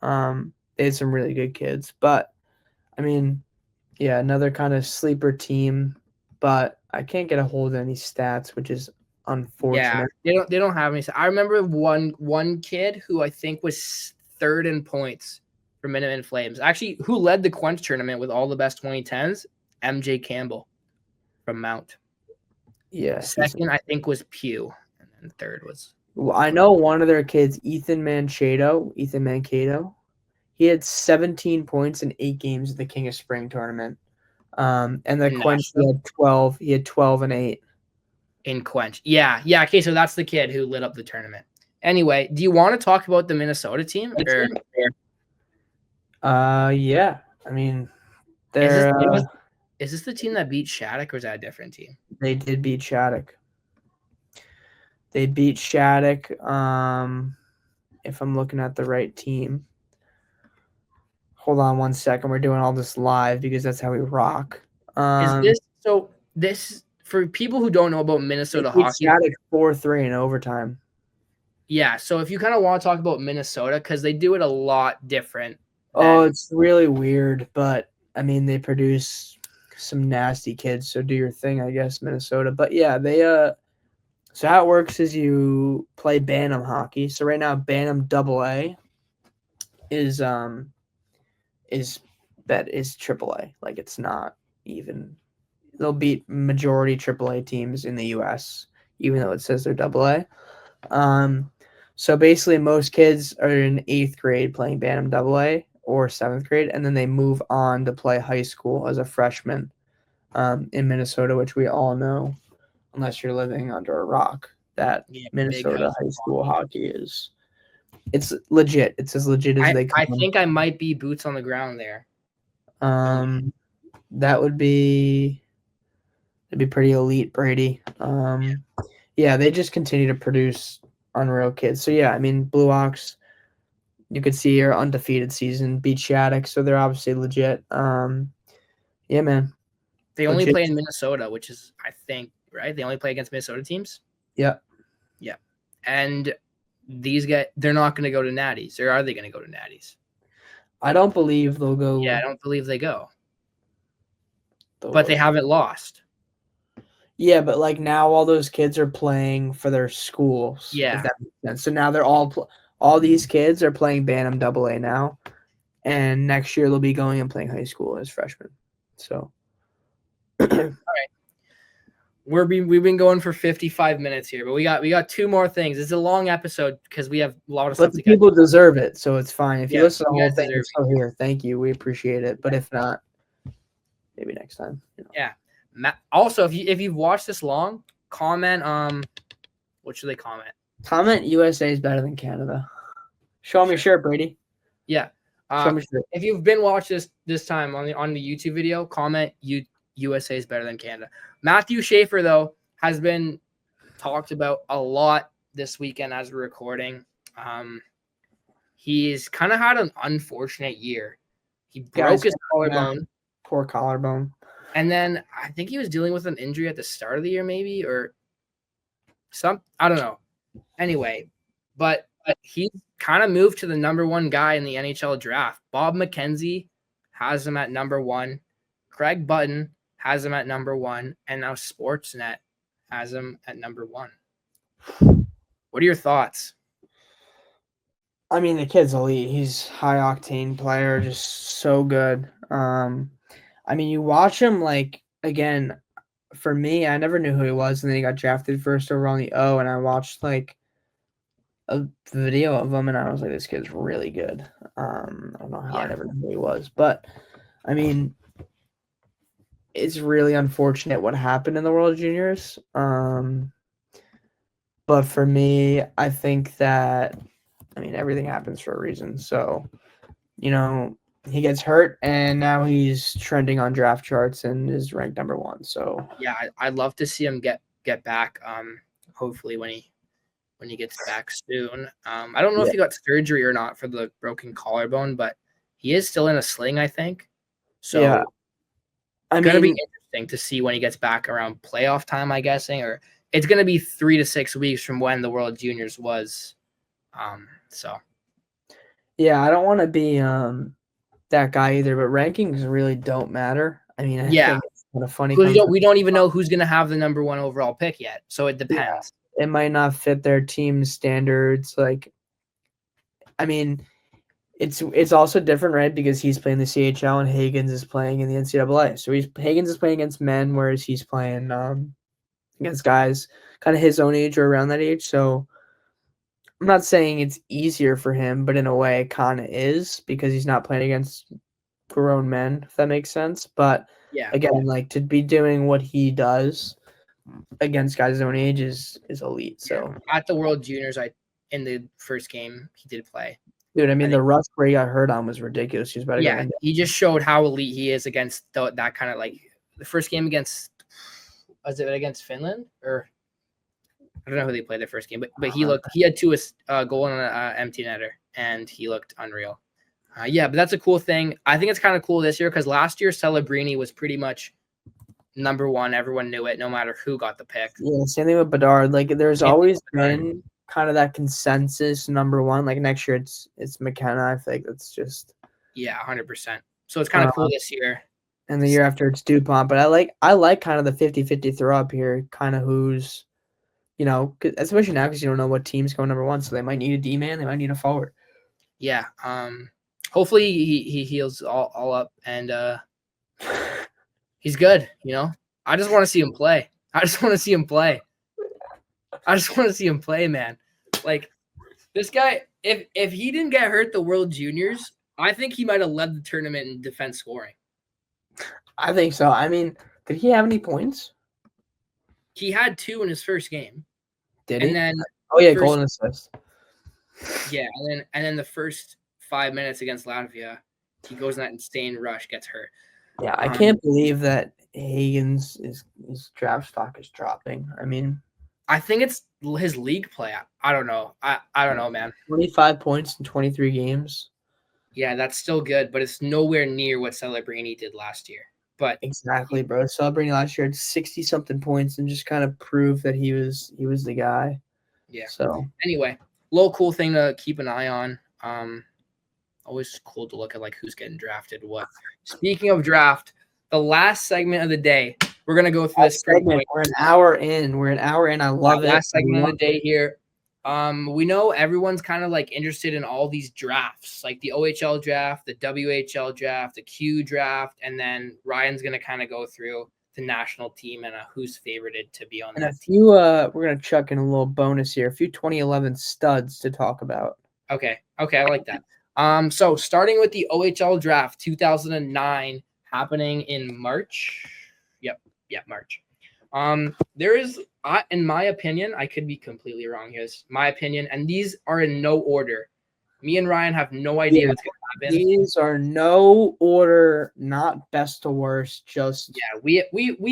They had some really good kids. But, I mean, yeah, another kind of sleeper team. But I can't get a hold of any stats, which is unfortunate. Yeah, they don't have any. I remember one kid who I think was 3rd in points for Minutemen Flames. Actually, who led the Quench tournament with all the best 2010s? MJ Campbell from Mount. Yeah. 2nd, I think, was Pew. And then 3rd was... Well, I know one of their kids, Ethan Mankato. He had 17 points in 8 games at the King of Spring tournament. And the Quench had 12. He had 12 and 8. In Quench. Yeah. Okay, so that's the kid who lit up the tournament. Anyway, do you want to talk about the Minnesota team? Yeah. I mean, they're... Is this the team that beat Shattuck, or is that a different team? They did beat Shattuck. If I'm looking at the right team. Hold on one second. We're doing all this live because that's how we rock. This for people who don't know about Minnesota hockey? Shattuck 4-3 in overtime. Yeah, so if you kind of want to talk about Minnesota, because they do it a lot different. It's really weird, but I mean they produce some nasty kids, so do your thing, I guess, Minnesota. But yeah, they so how it works is you play Bantam hockey. So right now Bantam AA is AAA. Like it's not even, they'll beat majority AAA teams in the US, even though it says they're AA. So basically most kids are in 8th grade playing Bantam AA or 7th grade, and then they move on to play high school as a freshman in Minnesota, which we all know, unless you're living under a rock, that Minnesota high school hockey is It's legit. It's as legit as they come. I think I might be boots on the ground there. That would be pretty elite, Brady. Yeah, they just continue to produce unreal kids. So yeah, I mean, Blue Ox, you could see your undefeated season beat Shattuck, so they're obviously legit. Yeah, man. They only play in Minnesota, which is, I think, right? They only play against Minnesota teams. Yeah. Yeah. And these guys, they're not going to go to Natties, or are they going to go to Natties? I don't believe they'll go. Yeah, I don't believe they go. But they haven't lost. Yeah, but like now all those kids are playing for their schools. Yeah. If that makes sense. So now they're all these kids are playing Bantam AA now, and next year they'll be going and playing high school as freshmen. So. All right. We've been going for 55 minutes here, but we got two more things. It's a long episode because we have a lot of stuff. But the people deserve it, so it's fine. If you listen to the whole thing, you're still here. Thank you. We appreciate it. But if not, maybe next time. Yeah. Also, if you've watched this long, comment. What should they comment? Comment USA is better than Canada. Show them your shirt, Brady. Yeah. Show me your shirt. If you've been watching this time on the YouTube video, comment USA is better than Canada. Matthew Schaefer, though, has been talked about a lot this weekend as we're recording. He's kind of had an unfortunate year. He broke his collarbone. Poor collarbone. And then I think he was dealing with an injury at the start of the year, maybe, or some. I don't know. Anyway, but he's kind of moved to the number one guy in the NHL draft. Bob McKenzie has him at number one. Craig Button has him at number one, and now Sportsnet has him at number one. What are your thoughts? I mean, the kid's elite. He's high-octane player, just so good. I mean, you watch him, like, again, for me, I never knew who he was, and then he got drafted first overall in the O, and I watched, like, a video of him, and I was like, this kid's really good. I don't know how I never knew who he was, but, I mean, it's really unfortunate what happened in the World Juniors. But for me, I think that, I mean, everything happens for a reason. So, you know, he gets hurt, and now he's trending on draft charts and is ranked number one. So yeah, I'd love to see him get back. Hopefully when he gets back soon. I don't know if he got surgery or not for the broken collarbone, but he is still in a sling, I think. So yeah. It's going to be interesting to see when he gets back around playoff time, I'm guessing, or it's going to be 3 to 6 weeks from when the World Juniors was. So, yeah, I don't want to be that guy either, but rankings really don't matter. I mean, I think it's kind of funny. We don't even know who's going to have the number one overall pick yet, so it depends. Yeah, it might not fit their team's standards. Like, I mean, it's also different, right? Because he's playing the CHL and Higgins is playing in the NCAA. So Higgins is playing against men, whereas he's playing against guys kind of his own age or around that age. So I'm not saying it's easier for him, but in a way it kind of is because he's not playing against grown men, if that makes sense. But again, like to be doing what he does against guys his own age is elite. So at the World Juniors, in the first game he did play. Dude, I mean, the rust where he got hurt on was ridiculous. He was about to go he just showed how elite he is against that kind of like the first game against, was it against Finland or I don't know who they played the first game, but he had two goal on an empty netter and he looked unreal. But that's a cool thing. I think it's kind of cool this year because last year Celebrini was pretty much number one. Everyone knew it, no matter who got the pick. Yeah, same thing with Bedard. Like, there's always been kind of that consensus number one. Like next year it's McKenna. I think that's just 100%. So it's kind of cool this year. And the year after it's DuPont. But I like kind of the 50-50 throw up here, kind of who's, you know, especially now because you don't know what team's going number one. So they might need a D-man, they might need a forward. Yeah. Hopefully he heals all up and he's good, you know. I just want to see him play. I just want to see him play, man. Like this guy, if he didn't get hurt the World Juniors, I think he might have led the tournament in defense scoring. I think so. I mean, did he have any points? He had 2 in his first game. Did he? And then goal and assist. Yeah, and then the first 5 minutes against Latvia, he goes in that insane rush, gets hurt. Yeah, I can't believe that Hagen's his draft stock is dropping. I mean, I think it's his league play. I don't know. I don't know, man. 25 points in 23 games. Yeah, that's still good, but it's nowhere near what Celebrini did last year. But Exactly, bro. Celebrini last year had 60-something points and just kind of proved that he was the guy. yeah. So Anyway, little cool thing to keep an eye on. Always cool to look at like who's getting drafted, what. Speaking of draft, the last segment of the day, we're gonna go through this pretty quick. We're an hour in. I love it. Last segment of the day here. We know everyone's kind of like interested in all these drafts, like the OHL draft, the WHL draft, the Q draft, and then Ryan's gonna kind of go through the national team and who's favorited to be on And that. a few we're gonna chuck in a little bonus here, a few 2011 studs to talk about. Okay, I like that. So starting with the OHL draft 2009 happening in March. Yep, March. There is, in my opinion, I could be completely wrong here. It's my opinion, and these are in no order. Me and Ryan have no idea what's going to happen. These are no order, not best to worst. Just we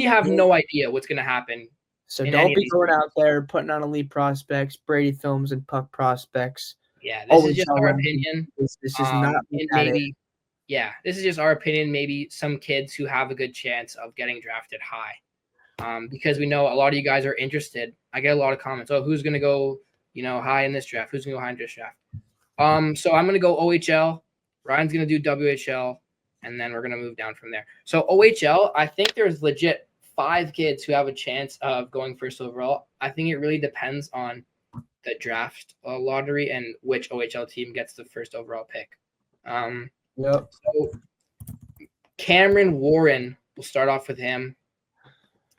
have no idea what's going to happen. So don't be going out there putting on elite prospects, Brady films, and puck prospects. Yeah, this is just our opinion. This is not maybe. Yeah, this is just our opinion. Maybe some kids who have a good chance of getting drafted high. Because we know a lot of you guys are interested. I get a lot of comments. Oh, who's going to go, high in this draft? Who's going to go high in this draft? So I'm going to go OHL. Ryan's going to do WHL, and then we're going to move down from there. So OHL, I think there's legit 5 kids who have a chance of going first overall. I think it really depends on the draft lottery and which OHL team gets the first overall pick. Yep. So Cameron Warren, we'll start off with him.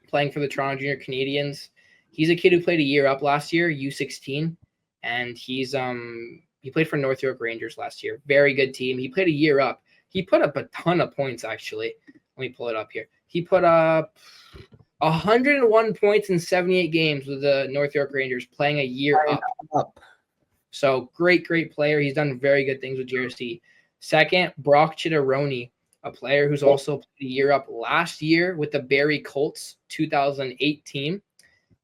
Playing for the Toronto Junior Canadiens. He's a kid who played a year up last year, U16, and he played for North York Rangers last year. Very good team. He played a year up. He put up a ton of points, actually. Let me pull it up here. He put up 101 points in 78 games with the North York Rangers, playing a year up. So great player. He's done very good things with JRC. Second, Brock Chitteroni, a player who's also played a year up last year with the Barrie Colts 2008 team.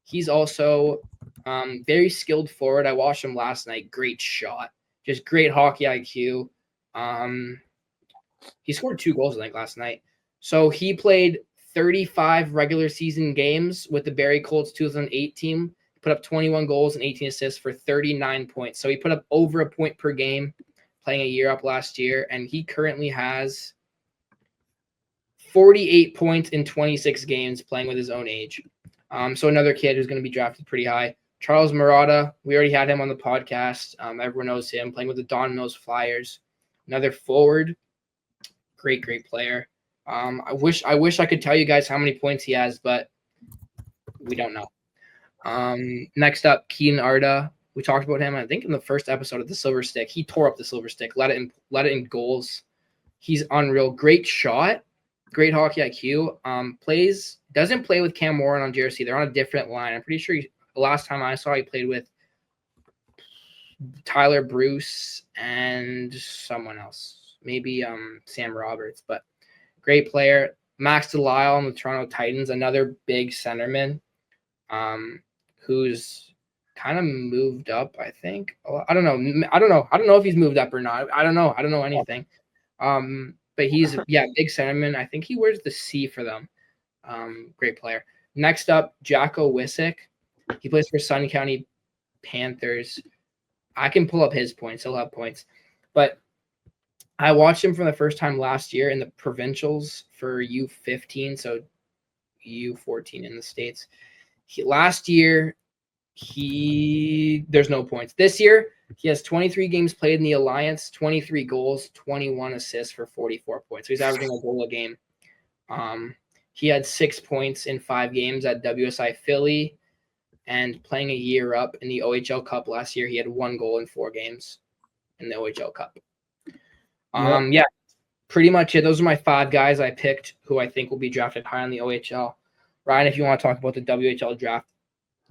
He's also very skilled forward. I watched him last night. Great shot. Just great hockey IQ. He scored 2 goals, I think, last night. So he played 35 regular season games with the Barrie Colts 2008 team. He put up 21 goals and 18 assists for 39 points. So he put up over a point per game playing a year up last year. And he currently has 48 points in 26 games playing with his own age. So another kid who's going to be drafted pretty high. Charles Murata, we already had him on the podcast. Everyone knows him, playing with the Don Mills Flyers. Another forward, great player. I wish I could tell you guys how many points he has, but we don't know. Next up, Keenan Arda. We talked about him, I think, in the first episode of the Silverstick. He tore up the Silverstick, let it in goals. He's unreal. Great shot. Great hockey IQ. Doesn't play with Cam Warren on JRC. They're on a different line. I'm pretty sure the last time I saw he played with Tyler Bruce and someone else. Maybe Sam Roberts, but great player. Max Delisle on the Toronto Titans, another big centerman, who's kind of moved up, I think. I don't know if he's moved up or not. I don't know anything. But he's, big centerman. I think he wears the C for them. Great player. Next up, Jacko Wisik. He plays for Sun County Panthers. I can pull up his points. He'll have points. But I watched him for the first time last year in the provincials for U15, so U14 in the States. Last year, there's no points. This year, he has 23 games played in the Alliance, 23 goals, 21 assists for 44 points. So he's averaging a goal a game. He had 6 points in 5 games at WSI Philly, and playing a year up in the OHL Cup last year, he had 1 goal in 4 games in the OHL Cup. Pretty much it. Those are my 5 guys I picked who I think will be drafted high on the OHL. Ryan, if you want to talk about the WHL draft.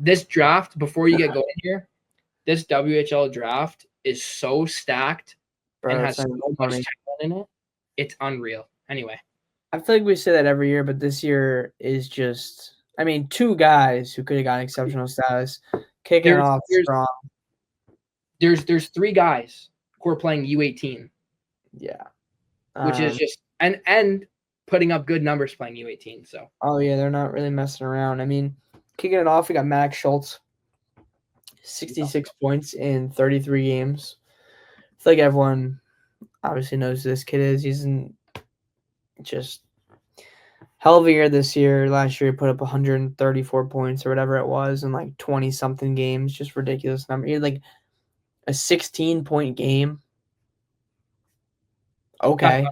This draft, before you get going here, this WHL draft is so stacked Bro, and has it's so not much funny. talent in it. It's unreal. Anyway, I feel like we say that every year, but this year is just, I mean, two guys who could have gotten exceptional status, kicking it off strong. There's 3 guys who are playing U18. Yeah. Which is just and putting up good numbers playing U18. So oh yeah, they're not really messing around. I mean, kicking it off, we got Max Schultz, 66 points in 33 games. I feel like everyone obviously knows who this kid is. He's in just hell of a year this year. Last year he put up 134 points or whatever it was in like 20 something games. Just ridiculous number. He had like a 16-point game. Okay.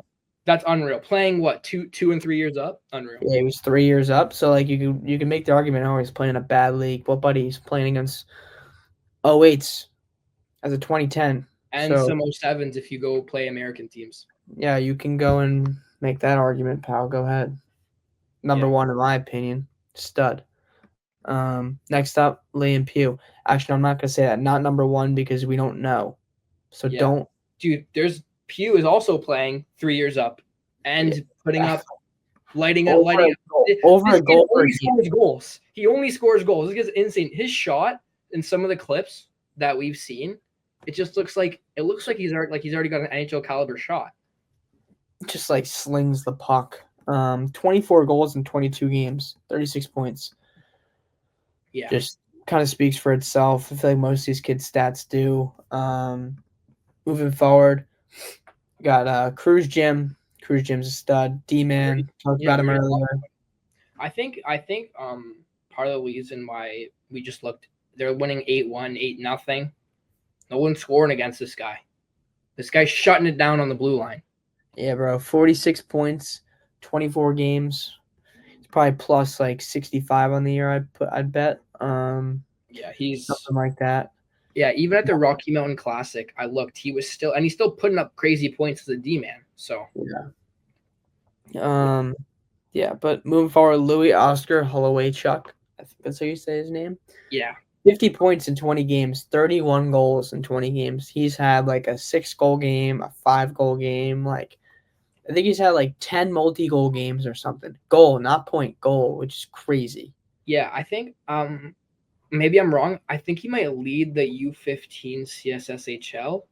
That's unreal. Playing what, 2 and 3 years up? Unreal. Yeah, he was 3 years up. So like you can make the argument, oh, he's playing a bad league. Well, buddy, he's playing against 08s as a 2010. And so, some 07s if you go play American teams. Yeah, you can go and make that argument, pal. Go ahead. Number one, in my opinion, stud. Next up, Liam Pugh. Actually, I'm not gonna say that. Not number one because we don't know. So don't. Dude, Pugh is also playing 3 years up and putting up, lighting up. Over a goal per game. Scores goals. He only scores goals. This is insane. His shot in some of the clips that we've seen, it looks like he's already got an NHL caliber shot. Just like slings the puck. 24 goals in 22 games, 36 points. Yeah. Just kind of speaks for itself. I feel like most of these kids' stats do. Moving forward, got Cruz Jim. Cruz Jim's a stud. D-man. Talked about him earlier. I think part of the reason why we just looked, they're winning 8-1, 8-0. No one's scoring against this guy. This guy's shutting it down on the blue line. Yeah, bro. 46 points, 24 games. It's probably plus like 65 on the year. I'd bet. He's something like that. Yeah, even at the Rocky Mountain Classic, I looked. He's still putting up crazy points as a D-man. So yeah. But moving forward, Louis Oscar Hollowaychuk. I think that's how you say his name. Yeah. 50 points in 20 games, 31 goals in 20 games. He's had like a 6-goal game, a 5-goal game. Like, I think he's had like 10 multi-goal games or something. Goal, not point, goal, which is crazy. Yeah, I think maybe I'm wrong. I think he might lead the U15 CSSHL.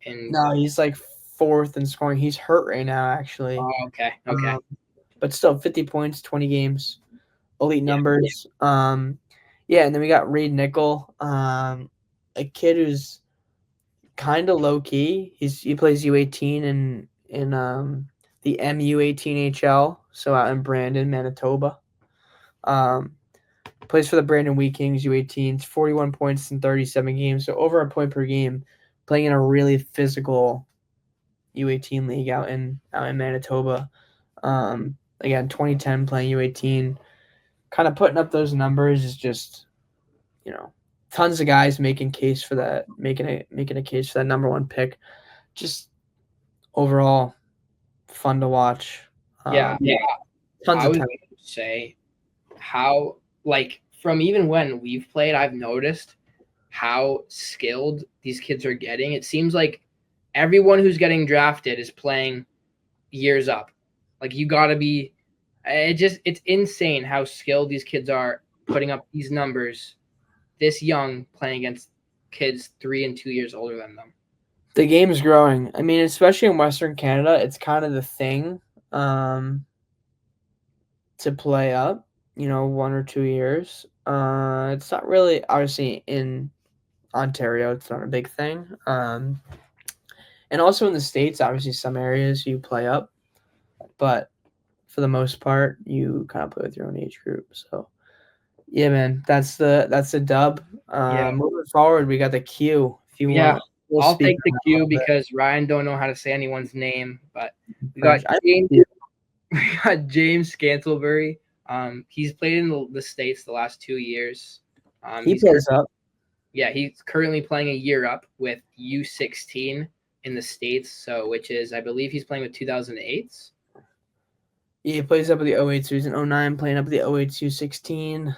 No, he's like 4th in scoring. He's hurt right now, actually. Oh, okay. But still, 50 points, 20 games, elite numbers. Yeah, and then we got Reid Nickel, a kid who's kind of low key. He plays U18 in the MU18HL, so out in Brandon, Manitoba. Plays for the Brandon Wheat Kings U18s, 41 points in 37 games, so over a point per game, playing in a really physical U18 league out in Manitoba. Again, 2010 playing U18, kind of putting up those numbers is just, tons of guys making case for that, making a case for that number one pick. Just overall fun to watch. Tons of time. Say how, like, from even when we've played, I've noticed how skilled these kids are getting. It seems like everyone who's getting drafted is playing years up. Like, you got to be it's insane how skilled these kids are putting up these numbers this young, playing against kids 3 and 2 years older than them. The game is growing. I mean, especially in Western Canada, it's kind of the thing to play up, 1 or 2 years. It's not really, obviously, in Ontario, it's not a big thing. And also in the States, obviously, some areas you play up. But for the most part, you kind of play with your own age group. So, yeah, man, that's the dub. Moving forward, we got the Q. If you want, I'll take the Q because Ryan don't know how to say anyone's name. But we got James Scantlebury. He's played in the States the last 2 years. He plays up. Yeah, he's currently playing a year up with U16 in the States. So, which is, I believe, he's playing with 2008s. Yeah, he plays up with the 08, so he's in 09, playing up with the 08 U16.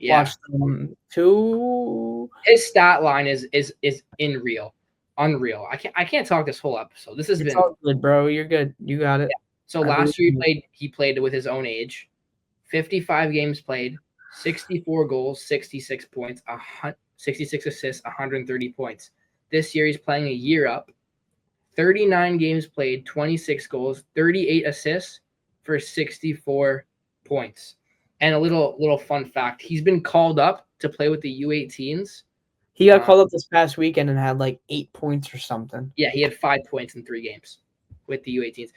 Yeah. Watched them too. His stat line is unreal. unreal. I can't talk this whole episode. This has It's been all good, bro. You're good. You got it. so. Last year he played with his own age, 55 games played, 64 goals, 66 points, 66 assists, 130 points. This year he's playing a year up, 39 games played, 26 goals, 38 assists for 64 points. And a little fun fact, he's been called up to play with the U18s. He got called up this past weekend and had like 8 points or something. Yeah, he had 5 points in 3 games with the U18s.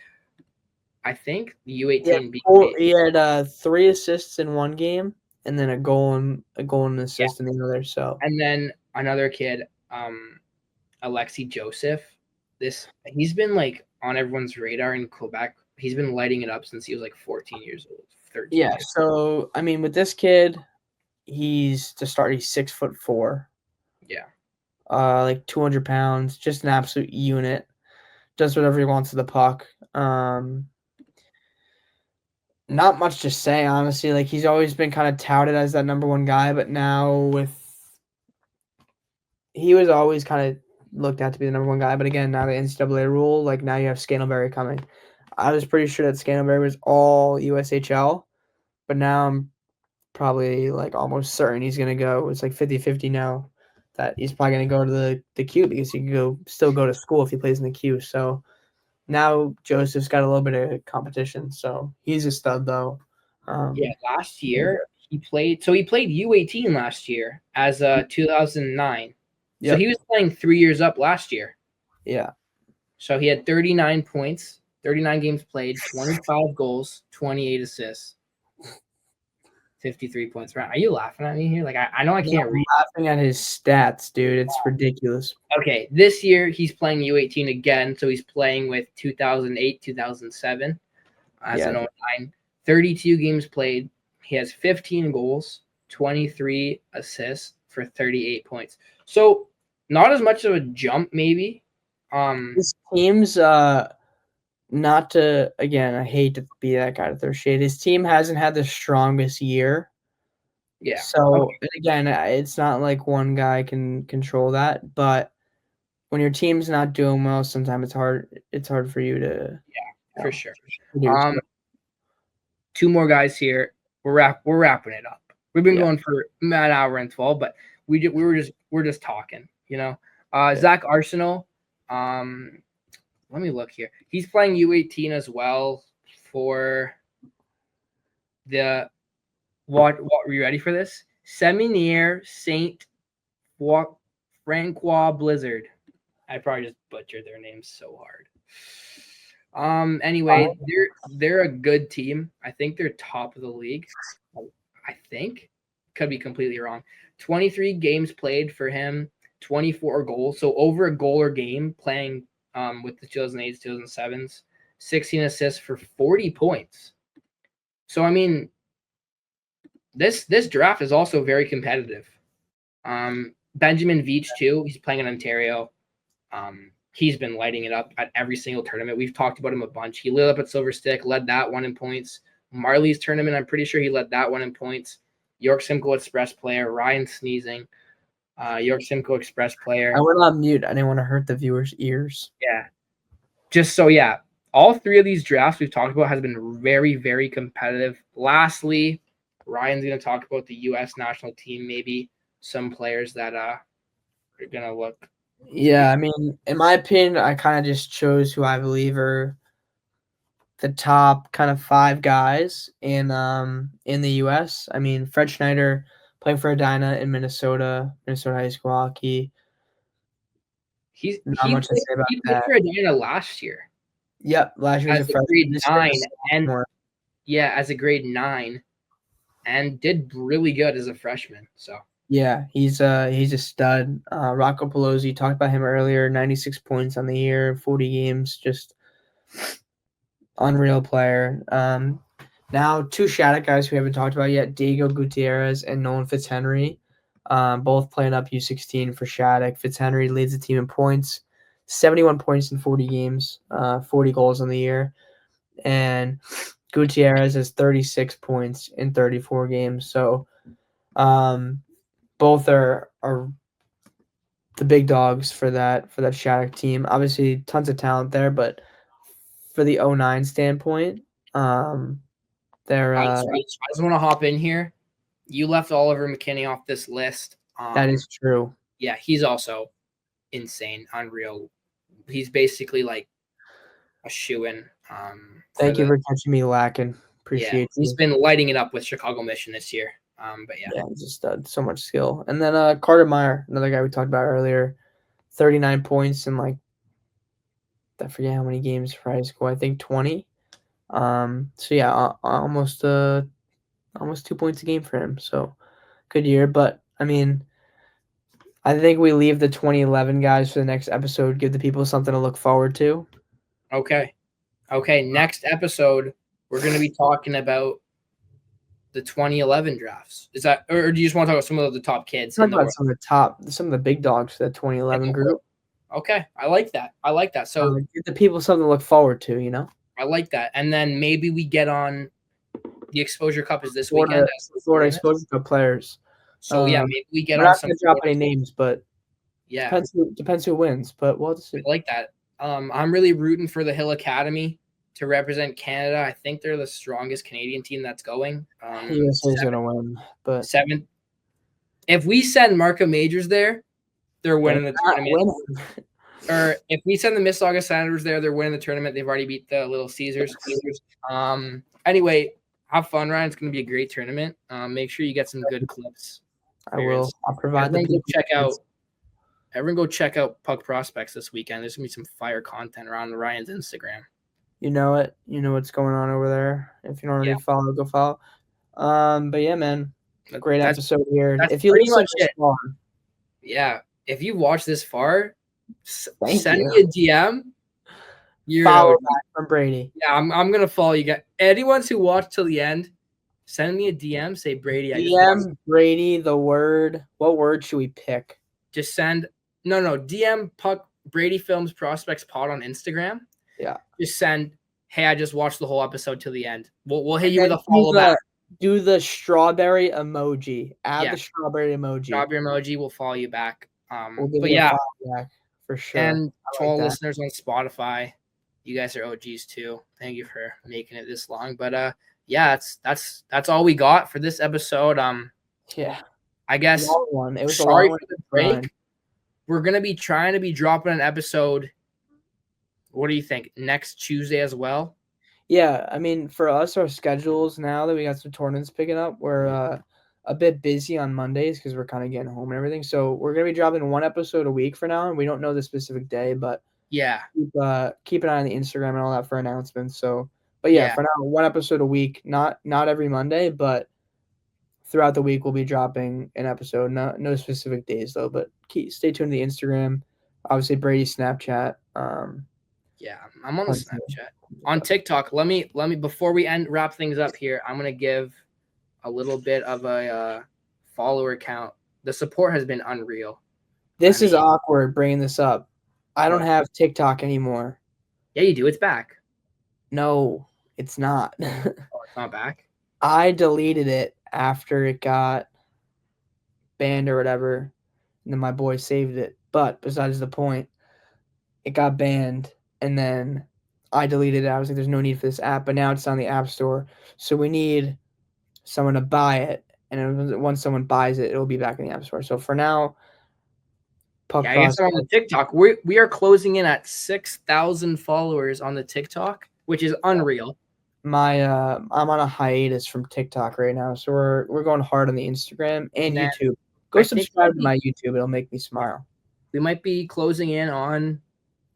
I think the U18 he had 3 assists in one game and then a goal and an assist in the other. So and then another kid, Alexi Joseph. He's been like on everyone's radar in Quebec. He's been lighting it up since he was like 14 years old. 13 yeah, years. so I mean with this kid, he's 6'4". Yeah. Like 200 pounds, just an absolute unit. Does whatever he wants with the puck. Not much to say, honestly. Like he's always been kind of touted as that number one guy, but now he was always kind of looked at to be the number one guy. But again, now the NCAA rule, like now you have Scantlebury coming. I was pretty sure that Scantlebury was all USHL, but now I'm probably like almost certain he's gonna go. It's like 50-50 now that he's probably gonna go to the Q because he can still go to school if he plays in the Q. So now Joseph's got a little bit of competition, so he's a stud though. Last year he played U18 last year as 2009. Yep. So he was playing 3 years up last year. Yeah. So he had 39 points, 39 games played, 25 goals, 28 assists, 53 points. Are you laughing at me here? Like I know I can't read. I'm laughing at his stats, dude. It's ridiculous. Okay, this year he's playing U18 again, so he's playing with 2008, 2007 as an 09. 32 games played. He has 15 goals, 23 assists for 38 points. So not as much of a jump, maybe. His team's not to, again, I hate to be that guy to throw shade. His team hasn't had the strongest year. Yeah. So again, it's not like one guy can control that, but when your team's not doing well, sometimes it's hard for you to for sure. 2 more guys here. We're wrapping it up. We've been going for an hour and 12, but we're just talking, you know. Zach Arsenal, let me look here. He's playing U18 as well for the what were you ready for this? Seminaire Saint Francois Blizzard. I probably just butchered their names so hard. Anyway, they're a good team. I think they're top of the league. I think. Could be completely wrong. 23 games played for him, 24 goals. So over a goal a game playing with the 2008s, 2007s, 16 assists for 40 points. So, I mean, this draft is also very competitive. Benjamin Veach, too. He's playing in Ontario. He's been lighting it up at every single tournament. We've talked about him a bunch. He lit up at Silverstick, led that one in points. Marley's tournament, I'm pretty sure he led that one in points. York Simcoe Express player, Ryan sneezing. York Simcoe Express player. I went on mute. I didn't want to hurt the viewers' ears. Yeah. Just so, yeah. All 3 of these drafts we've talked about has been very, very competitive. Lastly, Ryan's going to talk about the U.S. national team, maybe some players that are going to look. Yeah, I mean, in my opinion, I kind of just chose who I believe are the top kind of 5 guys in the U.S. I mean, Fred Schneider playing for Edina in Minnesota high school hockey. He much to say about he played that. for Edina last year. Yep, last year was a grade 9, and as a grade 9, and did really good as a freshman. So yeah, he's a stud. Rocco Pelosi, talked about him earlier. 96 points on the year, 40 games, just unreal player. Now 2 Shattuck guys we haven't talked about yet: Diego Gutierrez and Nolan Fitzhenry, both playing up U16 for Shattuck. Fitzhenry leads the team in points, 71 points in 40 games, 40 goals on the year, and Gutierrez has 36 points in 34 games. So, both are the big dogs for that Shattuck team. Obviously, tons of talent there, but for the 09 standpoint, they're I just want to hop in here. You left Oliver McKinney off this list. that is true. Yeah, he's also insane, unreal. He's basically like a shoo-in. Thank you for catching me lacking. Appreciate you. He's been lighting it up with Chicago Mission this year. But yeah, he's just so much skill. And then Carter Meyer, another guy we talked about earlier, 39 points in like I forget how many games for high school. I think 20. So yeah, almost 2 points a game for him. So good year. But I mean, I think we leave the 2011 guys for the next episode. Give the people something to look forward to. Okay. Next episode, we're going to be talking about the 2011 drafts. Is that, or do you just want to talk about some of the top kids? Talk about some of the big dogs for the 2011 group. Okay, I like that. So give the people something to look forward to. You know, I like that. And then maybe we get on the Exposure Cup is this weekend. Florida Exposure Cup players. So yeah, maybe we get we're on not some. Gonna drop any names, but yeah, depends who wins. But we'll see. I like that. I'm really rooting for the Hill Academy to represent Canada. I think they're the strongest Canadian team that's going. USA is gonna win, but 7th. If we send Marco Majors there, they're winning the tournament. Or if we send the Mississauga Senators there, they're winning the tournament. They've already beat the Little Caesars. Anyway, have fun, Ryan. It's going to be a great tournament. Make sure you get some good clips. I will. I'll provide Everyone go check out Puck Prospects this weekend. There's going to be some fire content around Ryan's Instagram. You know it. You know what's going on over there. If you don't already follow, go follow. But yeah, man, a great episode here. If you listen this far, if you watch this far, send me a DM. Follow back from Brady. Yeah, I'm gonna follow you guys. Anyone who watched till the end, send me a DM. Say Brady. DM Brady. The word. What word should we pick? Just send. No. DM Puck Brady Films Prospects Pod on Instagram. Yeah. Just send. Hey, I just watched the whole episode till the end. We'll hit you with a follow back. Do the strawberry emoji. Add the strawberry emoji. Strawberry emoji. We'll follow you back. But yeah, for sure. And to all listeners on Spotify, you guys are OGs too. Thank you for making it this long. But yeah, that's all we got for this episode. Yeah, I guess. It was sorry for the break. We're gonna be trying to be dropping an episode. What do you think? Next Tuesday as well? Yeah, I mean, for us, our schedules now that we got some tournaments picking up, we're a bit busy on Mondays because we're kind of getting home and everything. So we're gonna be dropping one episode a week for now, and we don't know the specific day, but yeah, keep an eye on the Instagram and all that for announcements. So, but yeah, for now, one episode a week, not every Monday, but throughout the week we'll be dropping an episode. No specific days though, but stay tuned to the Instagram. Obviously, Brady's Snapchat. Yeah, I'm on the Snapchat. On TikTok, let me before we wrap things up here, I'm gonna give a little bit of a follower count. The support has been unreal. This is awkward bringing this up. I don't have TikTok anymore. Yeah, you do. It's back. No, it's not. Oh, it's not back? I deleted it after it got banned or whatever, and then my boy saved it. But besides the point, it got banned, and then I deleted it. I was like, there's no need for this app, but now it's on the App Store. So we need someone to buy it, and once someone buys it, it'll be back in the App Store. So for now, I guess on the TikTok, we are closing in at 6,000 followers on the TikTok, which is unreal. I'm on a hiatus from TikTok right now, so we're going hard on the Instagram and YouTube. Go subscribe to my YouTube; it'll make me smile. We might be closing in on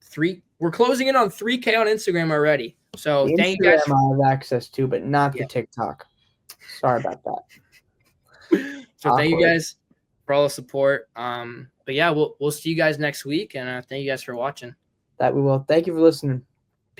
3. We're closing in on 3K on Instagram already. So thank you guys. I have access to, but not the TikTok. Sorry about that. So thank you guys for all the support. But yeah, we'll see you guys next week, and thank you guys for watching. That we will. Thank you for listening.